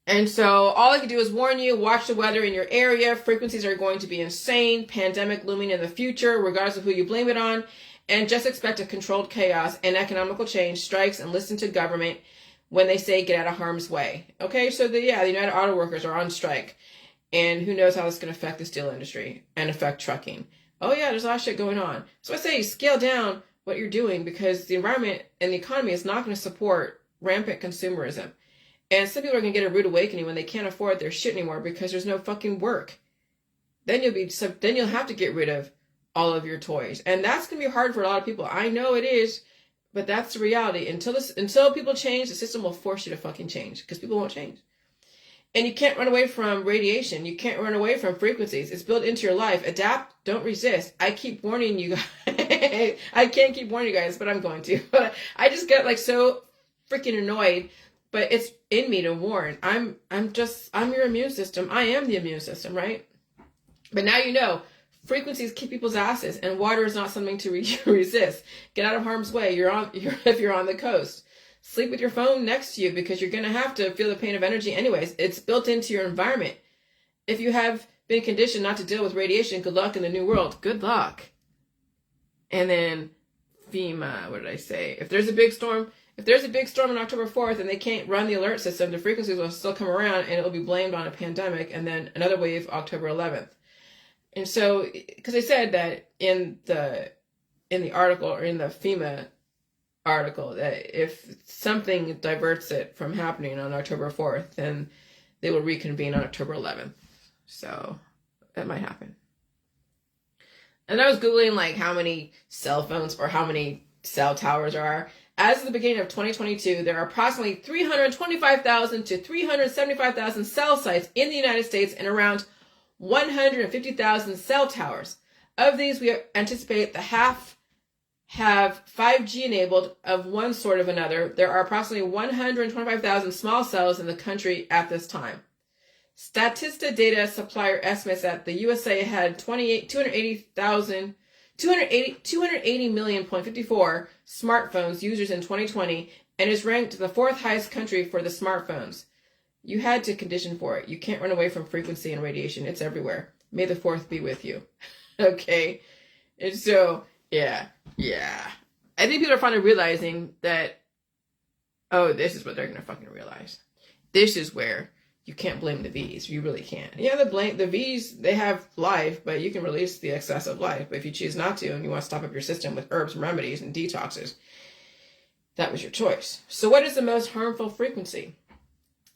And so all I can do is warn you, watch the weather in your area. Frequencies are going to be insane. Pandemic looming in the future, regardless of who you blame it on. And just expect a controlled chaos and economical change, strikes, and listen to government when they say get out of harm's way. Okay, so the United Auto Workers are on strike. And who knows how this is going to affect the steel industry and affect trucking. Oh yeah, there's a lot of shit going on. So I say scale down what you're doing, because the environment and the economy is not going to support rampant consumerism. And some people are going to get a rude awakening when they can't afford their shit anymore because there's no fucking work. Then you'll have to get rid of all of your toys. And that's going to be hard for a lot of people. I know it is, but that's the reality. Until people change, the system will force you to fucking change, because people won't change. And you can't run away from radiation. You can't run away from frequencies. It's built into your life. Adapt, don't resist. I keep warning you guys. I can't keep warning you guys, but I'm going to. I just get so freaking annoyed. But it's in me to warn. I'm your immune system. I am the immune system, right? But now you know, frequencies kick people's asses, and water is not something to resist. Get out of harm's way. If you're on the coast. Sleep with your phone next to you, because you're going to have to feel the pain of energy anyways. It's built into your environment. If you have been conditioned not to deal with radiation, good luck in the new world. Good luck. And then FEMA, what did I say? If there's a big storm on October 4th and they can't run the alert system, the frequencies will still come around and it will be blamed on a pandemic, and then another wave October 11th. And so, because they said that in the article, or in the FEMA article, that if something diverts it from happening on October 4th, then they will reconvene on October 11th. So that might happen. And I was Googling how many cell phones or how many cell towers there are. As of the beginning of 2022, there are approximately 325,000 to 375,000 cell sites in the United States and around 150,000 cell towers. Of these, we anticipate the half have 5G enabled of one sort of another. There are approximately 125,000 small cells in the country at this time. Statista data supplier estimates that the USA had 280 million.54 smartphones users in 2020 and is ranked the fourth highest country for the smartphones. You had to condition for it. You can't run away from frequency and radiation. It's everywhere. May the fourth be with you. Okay? And so, yeah. I think people are finally realizing that, oh, this is what they're going to fucking realize. This is where you can't blame the V's. You really can't. Yeah, the V's, they have life, but you can release the excess of life. But if you choose not to and you want to stop up your system with herbs and remedies and detoxes, that was your choice. So what is the most harmful frequency?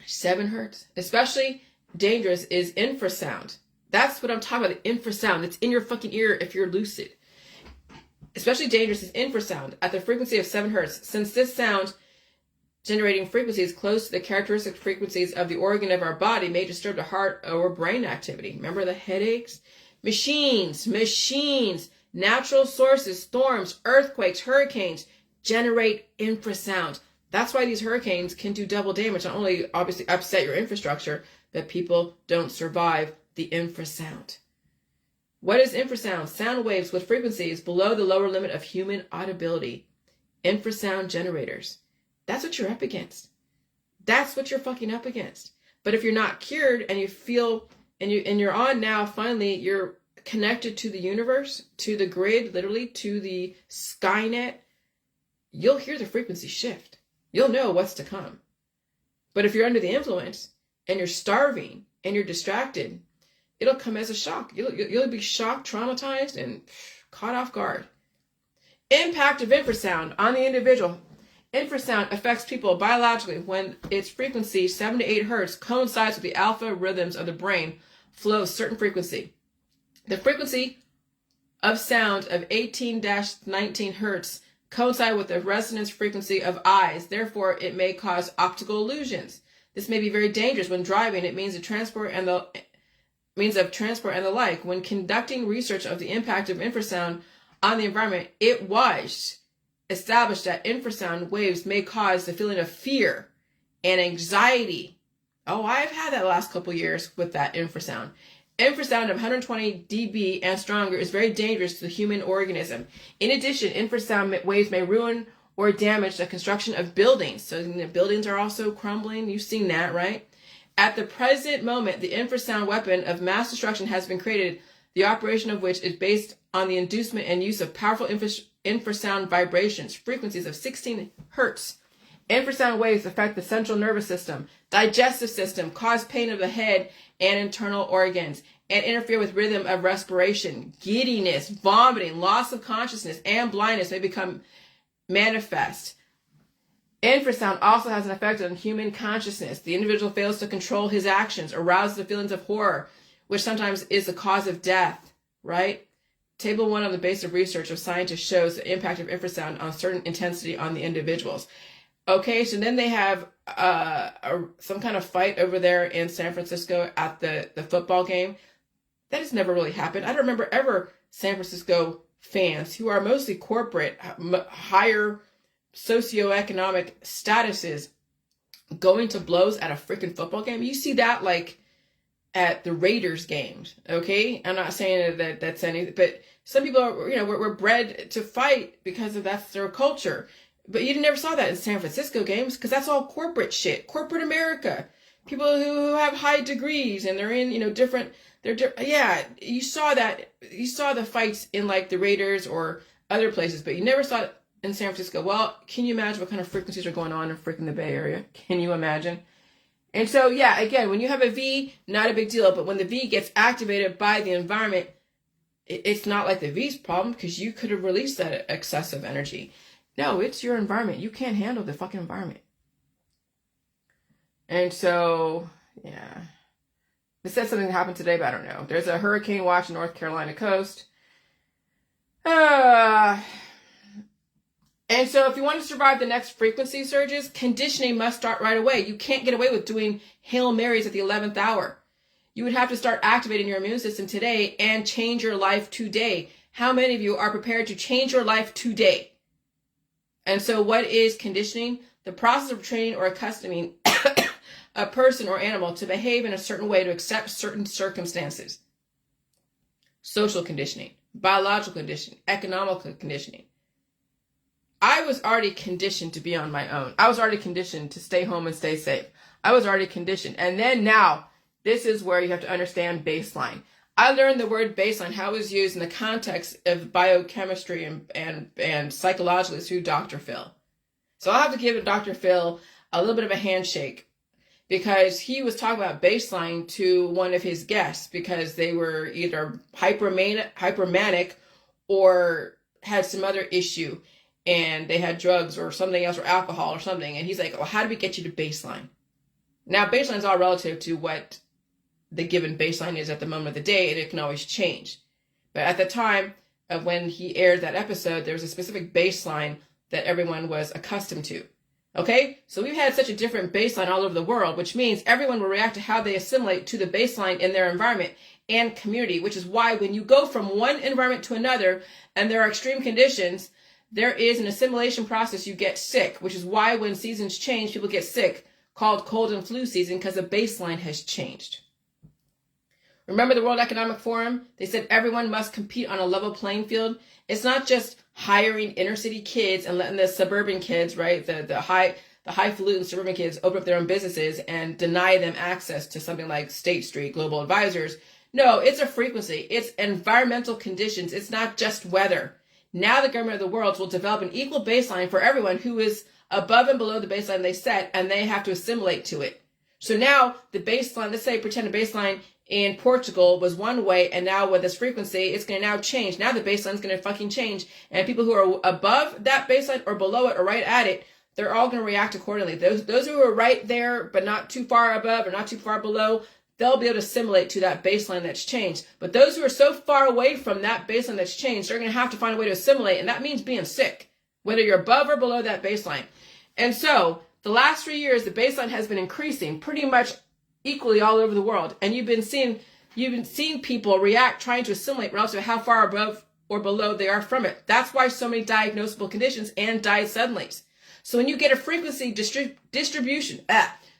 7 hertz. Especially dangerous is infrasound. That's what I'm talking about, the infrasound. It's in your fucking ear if you're lucid. Especially dangerous is infrasound at the frequency of 7 hertz. Since this sound generating frequency is close to the characteristic frequencies of the organ of our body, may disturb the heart or brain activity. Remember the headaches? Machines, natural sources, storms, earthquakes, hurricanes generate infrasound. That's why these hurricanes can do double damage. Not only obviously upset your infrastructure, but people don't survive the infrasound. What is infrasound? Sound waves with frequencies below the lower limit of human audibility. Infrasound generators. That's what you're up against. That's what you're fucking up against. But if you're not cured and you feel, and you're on now, finally, you're connected to the universe, to the grid, literally, to the Skynet, you'll hear the frequency shift. You'll know what's to come. But if you're under the influence and you're starving and you're distracted, it'll come as a shock. You'll be shocked, traumatized, and caught off guard. Impact of infrasound on the individual. Infrasound affects people biologically when its frequency, 7 to 8 hertz, coincides with the alpha rhythms of the brain, flow certain frequency. The frequency of sound of 18-19 hertz coincide with the resonance frequency of eyes. Therefore, it may cause optical illusions. This may be very dangerous when driving. It means of transport and the like. When conducting research of the impact of infrasound on the environment, it was established that infrasound waves may cause the feeling of fear and anxiety. Oh, I've had that the last couple years with that infrasound. Infrasound of 120 dB and stronger is very dangerous to the human organism. In addition, infrasound waves may ruin or damage the construction of buildings. So the buildings are also crumbling. You've seen that, right? At the present moment, the infrasound weapon of mass destruction has been created, the operation of which is based on the inducement and use of powerful infrasound vibrations, frequencies of 16 hertz. Infrasound waves affect the central nervous system, digestive system, cause pain of the head and internal organs, and interfere with rhythm of respiration. Giddiness, vomiting, loss of consciousness, and blindness may become manifest. Infrasound also has an effect on human consciousness. The individual fails to control his actions, arouses the feelings of horror, which sometimes is the cause of death, right? Table 1 on the base of research of scientists shows the impact of infrasound on certain intensity on the individuals. Okay, so then they have some kind of fight over there in San Francisco at the football game. That has never really happened. I don't remember ever San Francisco fans who are mostly corporate, higher socioeconomic statuses going to blows at a freaking football game. You see that like at the Raiders games, okay? I'm not saying that that's anything, but some people are, we're bred to fight because that's their culture. But you never saw that in San Francisco games because that's all corporate shit. Corporate America. People who have high degrees and they're in, you saw that. You saw the fights in like the Raiders or other places, but you never saw it in San Francisco. Well, can you imagine what kind of frequencies are going on in freaking the Bay Area? Can you imagine? And so, yeah, again, when you have a V, not a big deal. But when the V gets activated by the environment, it's not like the V's problem because you could have released that excessive energy. No, it's your environment. You can't handle the fucking environment. And so, yeah. It says something happened today, but I don't know. There's a hurricane watch in North Carolina coast. And so if you want to survive the next frequency surges, conditioning must start right away. You can't get away with doing Hail Marys at the 11th hour. You would have to start activating your immune system today and change your life today. how many of you are prepared to change your life today? And so what is conditioning? The process of training or accustoming a person or animal to behave in a certain way to accept certain circumstances. Social conditioning, biological conditioning, economical conditioning. I was already conditioned to be on my own. I was already conditioned to stay home and stay safe. I was already conditioned. And then now, this is where you have to understand baseline. I learned the word baseline, how it was used in the context of biochemistry and psychologically through Dr. Phil. So I'll have to give Dr. Phil a little bit of a handshake, because he was talking about baseline to one of his guests because they were either hypermanic or had some other issue, and they had drugs or something else or alcohol or something. And he's like, well, how do we get you to baseline? Now, baseline is all relative to what the given baseline is at the moment of the day, and it can always change. But at the time of when he aired that episode, there was a specific baseline that everyone was accustomed to. Okay, so we've had such a different baseline all over the world, which means everyone will react to how they assimilate to the baseline in their environment and community, which is why when you go from one environment to another and there are extreme conditions, there is an assimilation process. You get sick, which is why when seasons change, people get sick, called cold and flu season, because the baseline has changed. Remember the World Economic Forum? They said everyone must compete on a level playing field. It's not just hiring inner city kids and letting the suburban kids, right, the highfalutin suburban kids open up their own businesses and deny them access to something like State Street, Global Advisors. No, it's a frequency. It's environmental conditions. It's not just weather. Now the government of the world will develop an equal baseline for everyone who is above and below the baseline they set, and they have to assimilate to it. So now the baseline, let's say pretend a baseline in Portugal was one way, and now with this frequency, it's going to now change. Now the baseline is going to fucking change, and people who are above that baseline or below it or right at it, they're all going to react accordingly. Those who are right there but not too far above or not too far below, they'll be able to assimilate to that baseline that's changed. But those who are so far away from that baseline that's changed, they're going to have to find a way to assimilate, and that means being sick, whether you're above or below that baseline. And so the last 3 years, the baseline has been increasing pretty much equally all over the world, and you've been seeing people react trying to assimilate relative to how far above or below they are from it. That's why so many diagnosable conditions and died suddenly. So when you get a frequency distribution,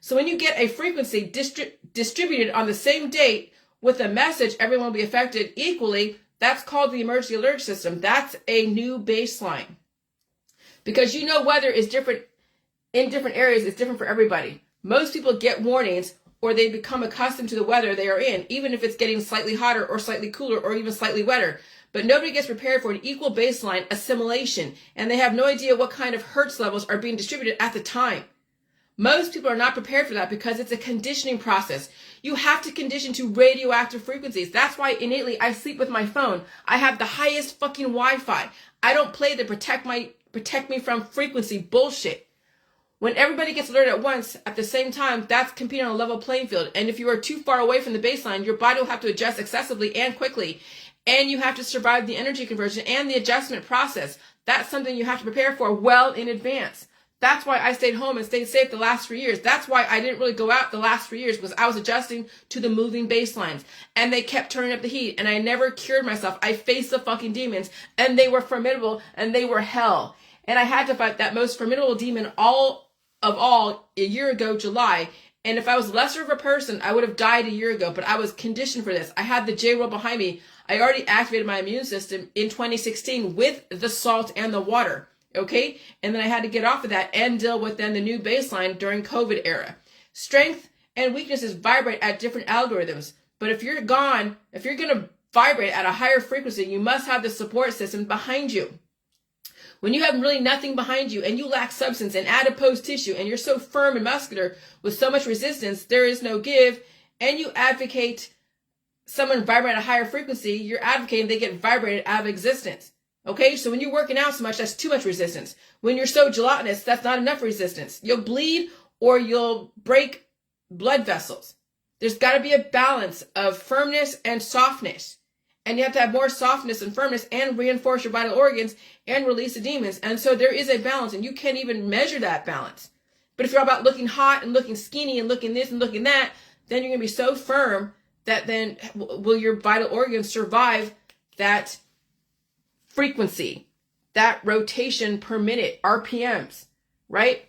so when you get a frequency distributed on the same date with a message, everyone will be affected equally. That's called the emergency alert system. That's a new baseline, because you know weather is different in different areas. It's different for everybody. Most people get warnings, or they become accustomed to the weather they are in, even if it's getting slightly hotter or slightly cooler or even slightly wetter. But nobody gets prepared for an equal baseline assimilation, and they have no idea what kind of hertz levels are being distributed at the time. Most people are not prepared for that because it's a conditioning process. You have to condition to radioactive frequencies. That's why innately I sleep with my phone. I have the highest fucking Wi-Fi. I don't play the protect me from frequency bullshit. When everybody gets alerted at once at the same time, that's competing on a level playing field. And if you are too far away from the baseline, your body will have to adjust excessively and quickly. And you have to survive the energy conversion and the adjustment process. That's something you have to prepare for well in advance. That's why I stayed home and stayed safe the last 3 years. That's why I didn't really go out the last 3 years, because I was adjusting to the moving baselines. And they kept turning up the heat. And I never cured myself. I faced the fucking demons. And they were formidable. And they were hell. And I had to fight that most formidable demon all a year ago, July. And if I was lesser of a person, I would have died a year ago. But I was conditioned for this. I had the J roll behind me. I already activated my immune system in 2016 with the salt and the water. Okay? And then I had to get off of that and deal with then the new baseline during COVID era. Strength and weaknesses vibrate at different algorithms. But if you're going to vibrate at a higher frequency, you must have the support system behind you. When you have really nothing behind you and you lack substance and adipose tissue and you're so firm and muscular with so much resistance, there is no give, and you advocate someone vibrate at a higher frequency, you're advocating they get vibrated out of existence. Okay, so when you're working out so much, that's too much resistance. When you're so gelatinous, that's not enough resistance. You'll bleed or you'll break blood vessels. There's got to be a balance of firmness and softness. And you have to have more softness and firmness and reinforce your vital organs and release the demons. And so there is a balance, and you can't even measure that balance. But if you're all about looking hot and looking skinny and looking this and looking that, then you're going to be so firm that then will your vital organs survive that frequency, that rotation per minute, RPMs, right?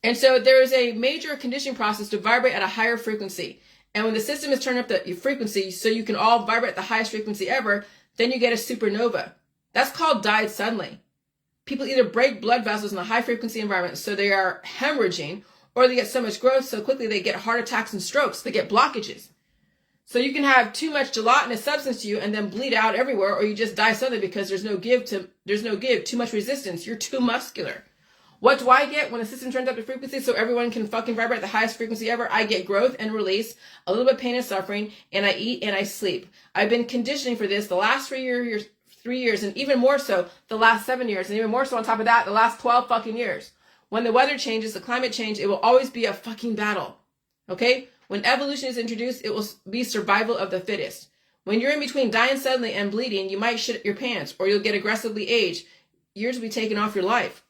And so there is a major conditioning process to vibrate at a higher frequency. And when the system is turned up the frequency so you can all vibrate at the highest frequency ever, then you get a supernova. That's called died suddenly. People either break blood vessels in a high frequency environment so they are hemorrhaging, or they get so much growth so quickly they get heart attacks and strokes. They get blockages. So you can have too much gelatinous substance to you and then bleed out everywhere, or you just die suddenly because there's no give, too much resistance. You're too muscular. What do I get when the system turns up to frequency so everyone can fucking vibrate at the highest frequency ever? I get growth and release, a little bit of pain and suffering, and I eat and I sleep. I've been conditioning for this the last 3 years, and even more so the last 7 years, and even more so on top of that, the last 12 fucking years. When the weather changes, the climate change, it will always be a fucking battle. Okay? When evolution is introduced, it will be survival of the fittest. When you're in between dying suddenly and bleeding, you might shit your pants, or you'll get aggressively aged. Years will be taken off your life.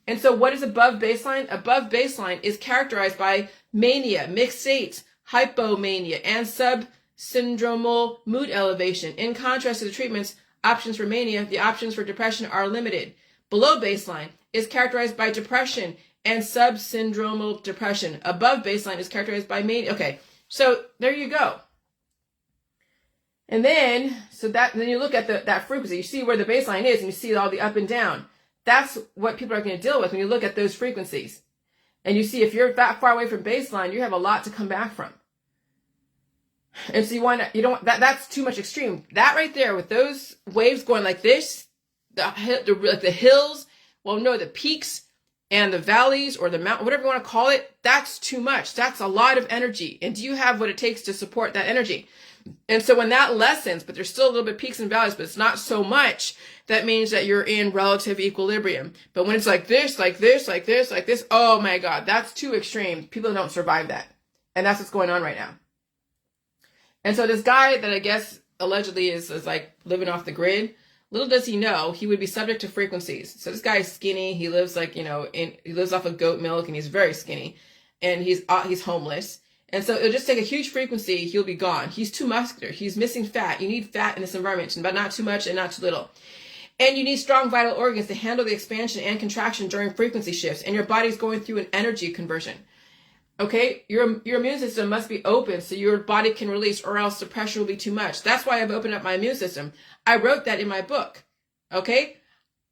And so what is above baseline? Above baseline is characterized by mania, mixed states, hypomania, and subsyndromal mood elevation. In contrast to the treatments, options for mania, the options for depression are limited. Below baseline is characterized by depression and subsyndromal depression. Above baseline is characterized by mania. Okay, so there you go. And then, then you look at that frequency. You see where the baseline is, and you see all the up and down. That's what people are going to deal with when you look at those frequencies. And you see if you're that far away from baseline, you have a lot to come back from. And so that's too much extreme. That right there with those waves going like this, the hills, the peaks and the valleys or the mountain, whatever you want to call it, that's too much. That's a lot of energy. And do you have what it takes to support that energy? And so when that lessens, but there's still a little bit peaks and valleys, but it's not so much, that means that you're in relative equilibrium. But when it's like this, like this, like this, like this, oh my God, that's too extreme. People don't survive that. And that's what's going on right now. And so this guy that I guess allegedly is like living off the grid, little does he know he would be subject to frequencies. So this guy is skinny. He lives he lives off of goat milk, and he's very skinny, and he's homeless. And so it'll just take a huge frequency. He'll be gone. He's too muscular. He's missing fat. You need fat in this environment, but not too much and not too little. And you need strong vital organs to handle the expansion and contraction during frequency shifts. And your body's going through an energy conversion. Okay? Your immune system must be open so your body can release, or else the pressure will be too much. That's why I've opened up my immune system. I wrote that in my book. Okay?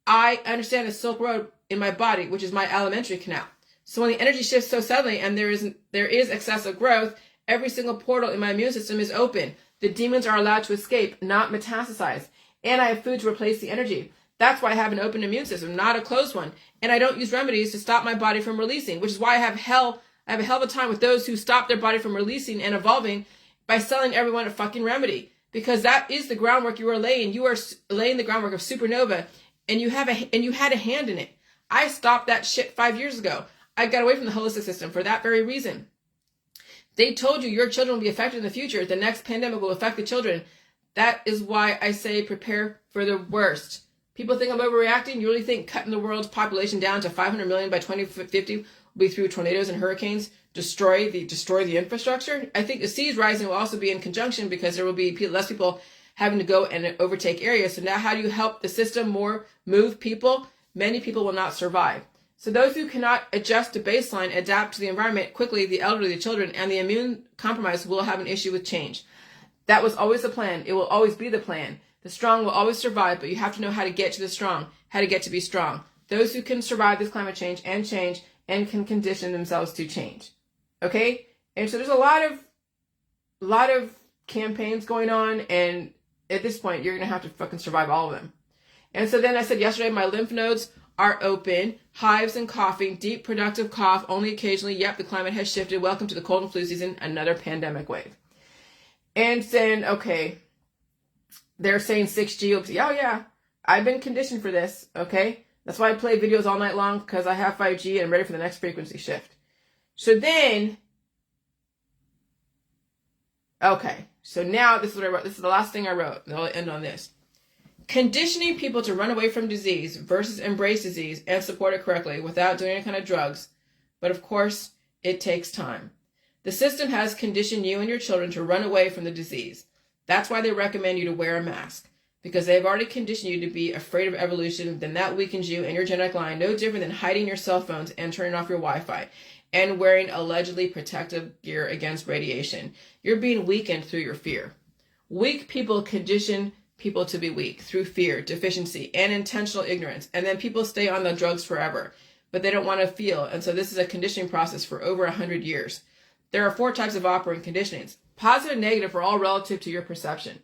I understand the Silk Road in my body, which is my alimentary canal. So when the energy shifts so suddenly and there is excessive growth, every single portal in my immune system is open. The demons are allowed to escape, not metastasize. And I have food to replace the energy. That's why I have an open immune system, not a closed one. And I don't use remedies to stop my body from releasing, which is why I have a hell of a time with those who stop their body from releasing and evolving by selling everyone a fucking remedy. Because that is the groundwork you are laying. You are laying the groundwork of supernova, and you had a hand in it. I stopped that shit 5 years ago. I got away from the holistic system for that very reason. They told you your children will be affected in the future. The next pandemic will affect the children. That is why I say prepare for the worst. People think I'm overreacting. You really think cutting the world's population down to 500 million by 2050 will be through tornadoes and hurricanes, destroy the infrastructure? I think the seas rising will also be in conjunction, because there will be less people having to go and overtake areas. So now how do you help the system move people? Many people will not survive. So those who cannot adjust to baseline, adapt to the environment quickly, the elderly, the children, and the immune compromised will have an issue with change. That was always the plan. It will always be the plan. The strong will always survive, but you have to know how to get to the strong, how to get to be strong. Those who can survive this climate change and can condition themselves to change. Okay? And so there's a lot of campaigns going on, and at this point, you're going to have to fucking survive all of them. And so then I said yesterday, my lymph nodes are open, hives and coughing, deep productive cough, only occasionally. Yep, the climate has shifted. Welcome to the cold and flu season, another pandemic wave. And then, okay, they're saying 6G. Oh yeah, I've been conditioned for this, okay? That's why I play videos all night long, because I have 5G and I'm ready for the next frequency shift. So then, okay, so now this is what I wrote. This is the last thing I wrote, and I'll end on this. Conditioning people to run away from disease versus embrace disease and support it correctly without doing any kind of drugs. But of course, it takes time. The system has conditioned you and your children to run away from the disease. That's why they recommend you to wear a mask, because they've already conditioned you to be afraid of evolution. Then that weakens you and your genetic line, no different than hiding your cell phones and turning off your Wi-Fi and wearing allegedly protective gear against radiation. You're being weakened through your fear. Weak people condition people to be weak through fear, deficiency, and intentional ignorance. And then people stay on the drugs forever, but they don't want to feel. And so this is a conditioning process for over 100 years. There are 4 types of operant conditionings. Positive and negative are all relative to your perception.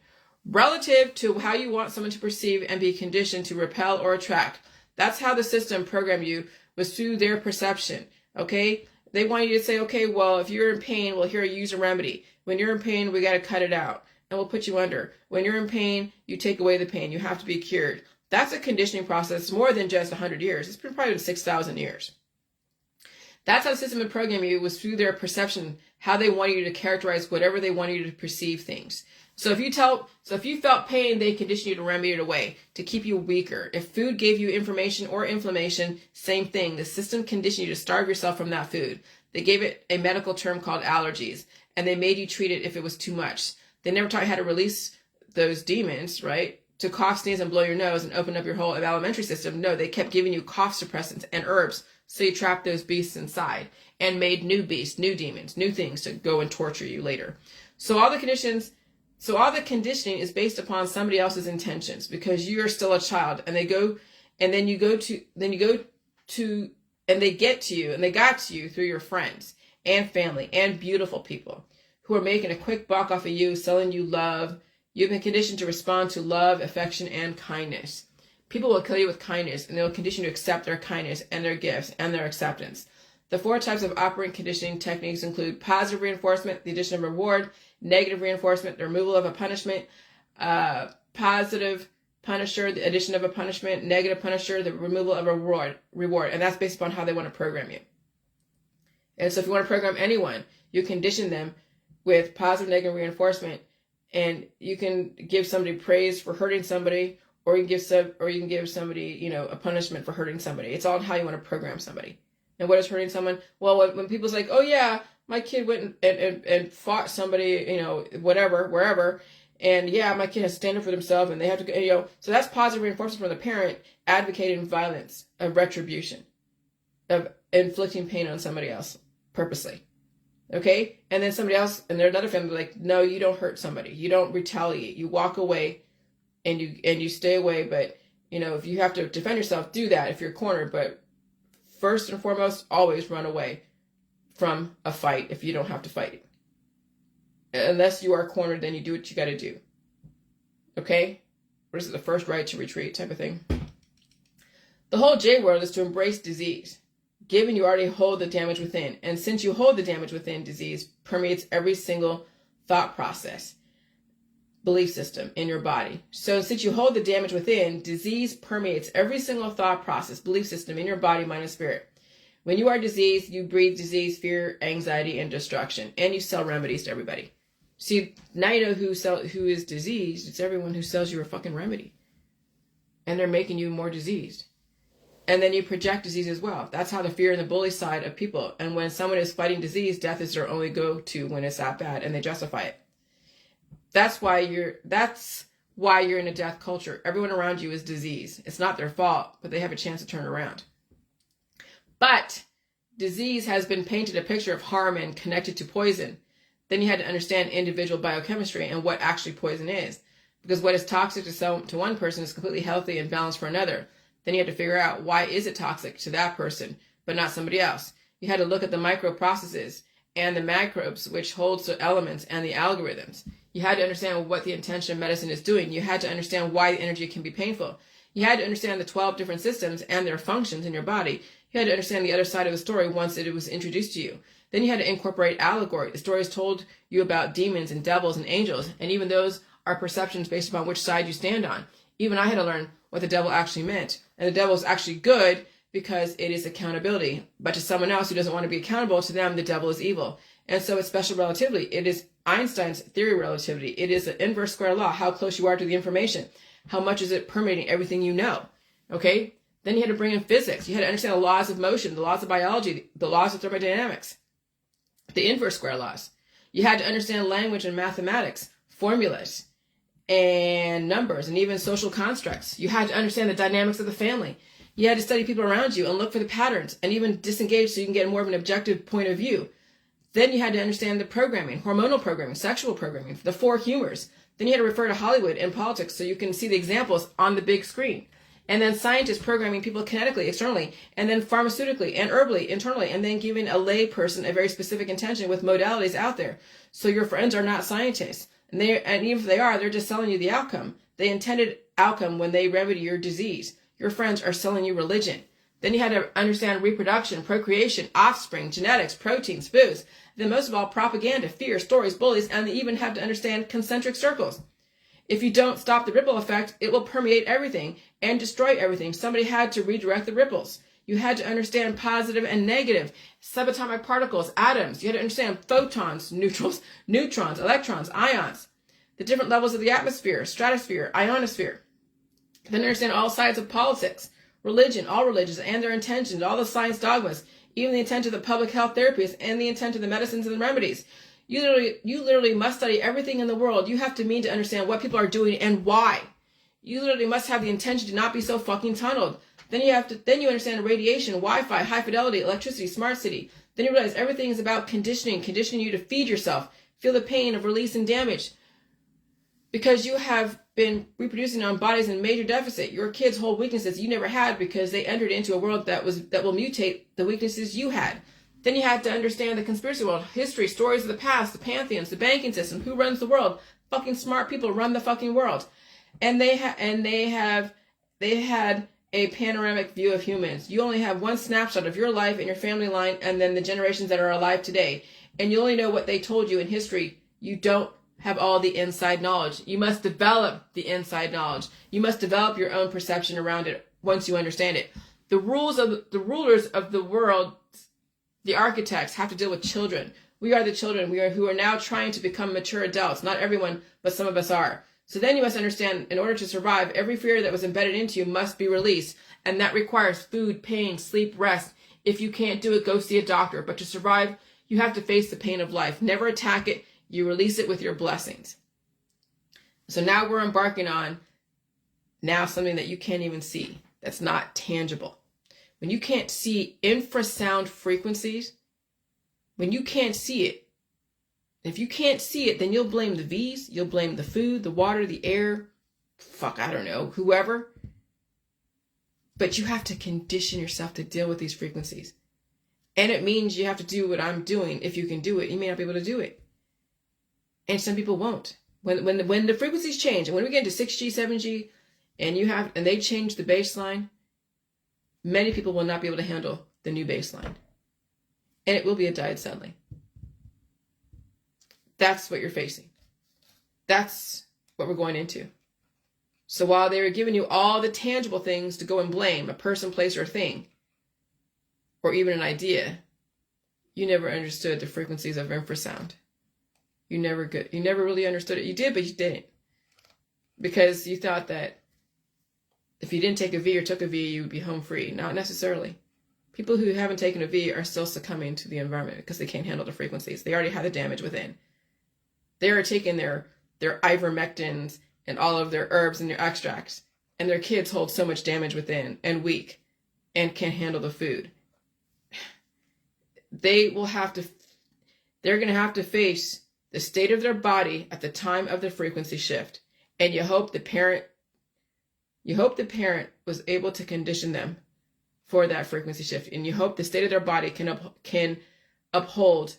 Relative to how you want someone to perceive and be conditioned to repel or attract. That's how the system programmed you, was through their perception. Okay? They want you to say, okay, well, if you're in pain, well, here, use a remedy. When you're in pain, we got to cut it out and we'll put you under. When you're in pain, you take away the pain. You have to be cured. That's a conditioning process more than just 100 years. It's been probably 6,000 years. That's how the system would program you, was through their perception, how they wanted you to characterize whatever they wanted you to perceive things. So if you felt pain, they conditioned you to remedy it away, to keep you weaker. If food gave you information or inflammation, same thing. The system conditioned you to starve yourself from that food. They gave it a medical term called allergies, and they made you treat it if it was too much. They never taught you how to release those demons, right? To cough, sneeze, and blow your nose and open up your whole alimentary system. No, they kept giving you cough suppressants and herbs, so you trapped those beasts inside and made new beasts, new demons, new things to go and torture you later. So all the conditioning is based upon somebody else's intentions, because you are still a child, and they get to you, and they got to you through your friends and family and beautiful people who are making a quick buck off of you, selling you love. You've been conditioned to respond to love, affection, and kindness. People will kill you with kindness, and they will condition you to accept their kindness and their gifts and their acceptance. The 4 types of operant conditioning techniques include positive reinforcement, the addition of reward; negative reinforcement, the removal of a punishment; positive punisher, the addition of a punishment; negative punisher, the removal of a reward. And that's based upon how they want to program you. And so if you want to program anyone, you condition them with positive, negative reinforcement. And you can give somebody praise for hurting somebody, or you can give somebody, a punishment for hurting somebody. It's all how you want to program somebody. And what is hurting someone? Well, when people's like, oh yeah, my kid went and fought somebody, whatever, wherever, and yeah, my kid has to stand up for themselves, and they have to, so that's positive reinforcement from the parent advocating violence, of retribution, of inflicting pain on somebody else purposely. Okay? And then somebody else, and there's another family like, no, you don't hurt somebody. You don't retaliate. You walk away and you stay away. But, if you have to defend yourself, do that if you're cornered. But first and foremost, always run away from a fight if you don't have to fight. Unless you are cornered, then you do what you got to do. Okay? What is it? The first right to retreat type of thing. The whole J word is to embrace disease, given you already hold the damage within. And since you hold the damage within, disease permeates every single thought process, belief system in your body. So since you hold the damage within, disease permeates every single thought process, belief system in your body, mind, and spirit. When you are diseased, you breathe disease, fear, anxiety, and destruction. And you sell remedies to everybody. See, now you know who is diseased. It's everyone who sells you a fucking remedy. And they're making you more diseased. And then you project disease as well. That's how the fear and the bully side of people. And when someone is fighting disease, death is their only go-to when it's that bad, and they justify it. That's why you're in a death culture. Everyone around you is disease. It's not their fault, but they have a chance to turn around. But disease has been painted a picture of harm and connected to poison. Then you had to understand individual biochemistry and what actually poison is. Because what is toxic to one person is completely healthy and balanced for another. Then you had to figure out, why is it toxic to that person, but not somebody else? You had to look at the microprocesses and the microbes, which holds the elements and the algorithms. You had to understand what the intention of medicine is doing. You had to understand why the energy can be painful. You had to understand the 12 different systems and their functions in your body. You had to understand the other side of the story once it was introduced to you. Then you had to incorporate allegory. The stories told you about demons and devils and angels, and even those are perceptions based upon which side you stand on. Even I had to learn what the devil actually meant. And the devil is actually good because it is accountability. But to someone else who doesn't want to be accountable, to them, the devil is evil. And so it's special relativity. It is Einstein's theory of relativity. It is the inverse square law, how close you are to the information. How much is it permeating everything you know? Okay? Then you had to bring in physics. You had to understand the laws of motion, the laws of biology, the laws of thermodynamics, the inverse square laws. You had to understand language and mathematics, formulas, and numbers and even social constructs. You had to understand the dynamics of the family. You had to study people around you and look for the patterns and even disengage so you can get more of an objective point of view. Then you had to understand the programming, hormonal programming, sexual programming, the four humors. Then you had to refer to Hollywood and politics so you can see the examples on the big screen. And then scientists programming people kinetically, externally, and then pharmaceutically and herbally, internally, and then giving a lay person a very specific intention with modalities out there. So your friends are not scientists. And even if they are, they're just selling you the outcome. The intended outcome when they remedy your disease. Your friends are selling you religion. Then you had to understand reproduction, procreation, offspring, genetics, proteins, foods. Then most of all, propaganda, fear, stories, bullies, and they even have to understand concentric circles. If you don't stop the ripple effect, it will permeate everything and destroy everything. Somebody had to redirect the ripples. You had to understand positive and negative, subatomic particles, atoms. You had to understand photons, neutrons, electrons, ions, the different levels of the atmosphere, stratosphere, ionosphere. Then understand all sides of politics, religion, all religions, and their intentions, all the science dogmas, even the intent of the public health therapies and the intent of the medicines and the remedies. You literally must study everything in the world. You have to mean to understand what people are doing and why. You literally must have the intention to not be so fucking tunneled. Then you understand radiation, Wi-Fi, high fidelity, electricity, smart city. Then you realize everything is about conditioning you to feed yourself, feel the pain of release and damage. Because you have been reproducing on bodies in major deficit. Your kids hold weaknesses you never had because they entered into a world that will mutate the weaknesses you had. Then you have to understand the conspiracy world, history, stories of the past, the pantheons, the banking system, who runs the world. Fucking smart people run the fucking world. And they had a panoramic view of humans. You only have one snapshot of your life and your family line and then the generations that are alive today. And you only know what they told you in history. You don't have all the inside knowledge. You must develop the inside knowledge. You must develop your own perception around it once you understand it. The rulers of the world, the architects, have to deal with children. We are the children who are now trying to become mature adults. Not everyone, but some of us are. So then you must understand, in order to survive, every fear that was embedded into you must be released. And that requires food, pain, sleep, rest. If you can't do it, go see a doctor. But to survive, you have to face the pain of life. Never attack it. You release it with your blessings. So now we're embarking on something that you can't even see. That's not tangible. When you can't see infrasound frequencies, when you can't see it, if you can't see it, then you'll blame the V's, you'll blame the food, the water, the air, I don't know, whoever. But you have to condition yourself to deal with these frequencies. And it means you have to do what I'm doing. If you can do it, you may not be able to do it. And some people won't. When the frequencies change, and when we get into 6G, 7G, and they change the baseline, many people will not be able to handle the new baseline. And it will be a diet suddenly. That's what you're facing. That's what we're going into. So while they were giving you all the tangible things to go and blame, a person, place, or thing, or even an idea, you never understood the frequencies of infrasound. You never really understood it. You did, but you didn't. Because you thought that if you didn't take a V or took a V, you would be home free. Not necessarily. People who haven't taken a V are still succumbing to the environment because they can't handle the frequencies. They already have the damage within. They are taking their ivermectins and all of their herbs and their extracts, and their kids hold so much damage within and weak and can't handle the food. They're going to have to face the state of their body at the time of the frequency shift. And you hope the parent was able to condition them for that frequency shift. And you hope the state of their body can uphold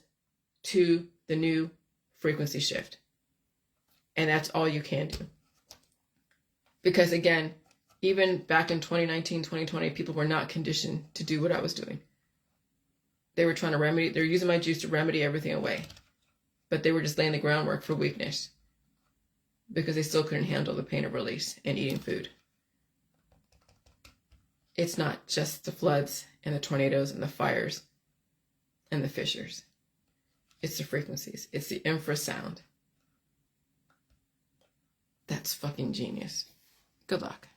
to the new frequency shift. And that's all you can do. Because again, even back in 2019, 2020, people were not conditioned to do what I was doing. They were they're using my juice to remedy everything away. But they were just laying the groundwork for weakness because they still couldn't handle the pain of release and eating food. It's not just the floods and the tornadoes and the fires and the fissures. It's the frequencies. It's the infrasound. That's fucking genius. Good luck.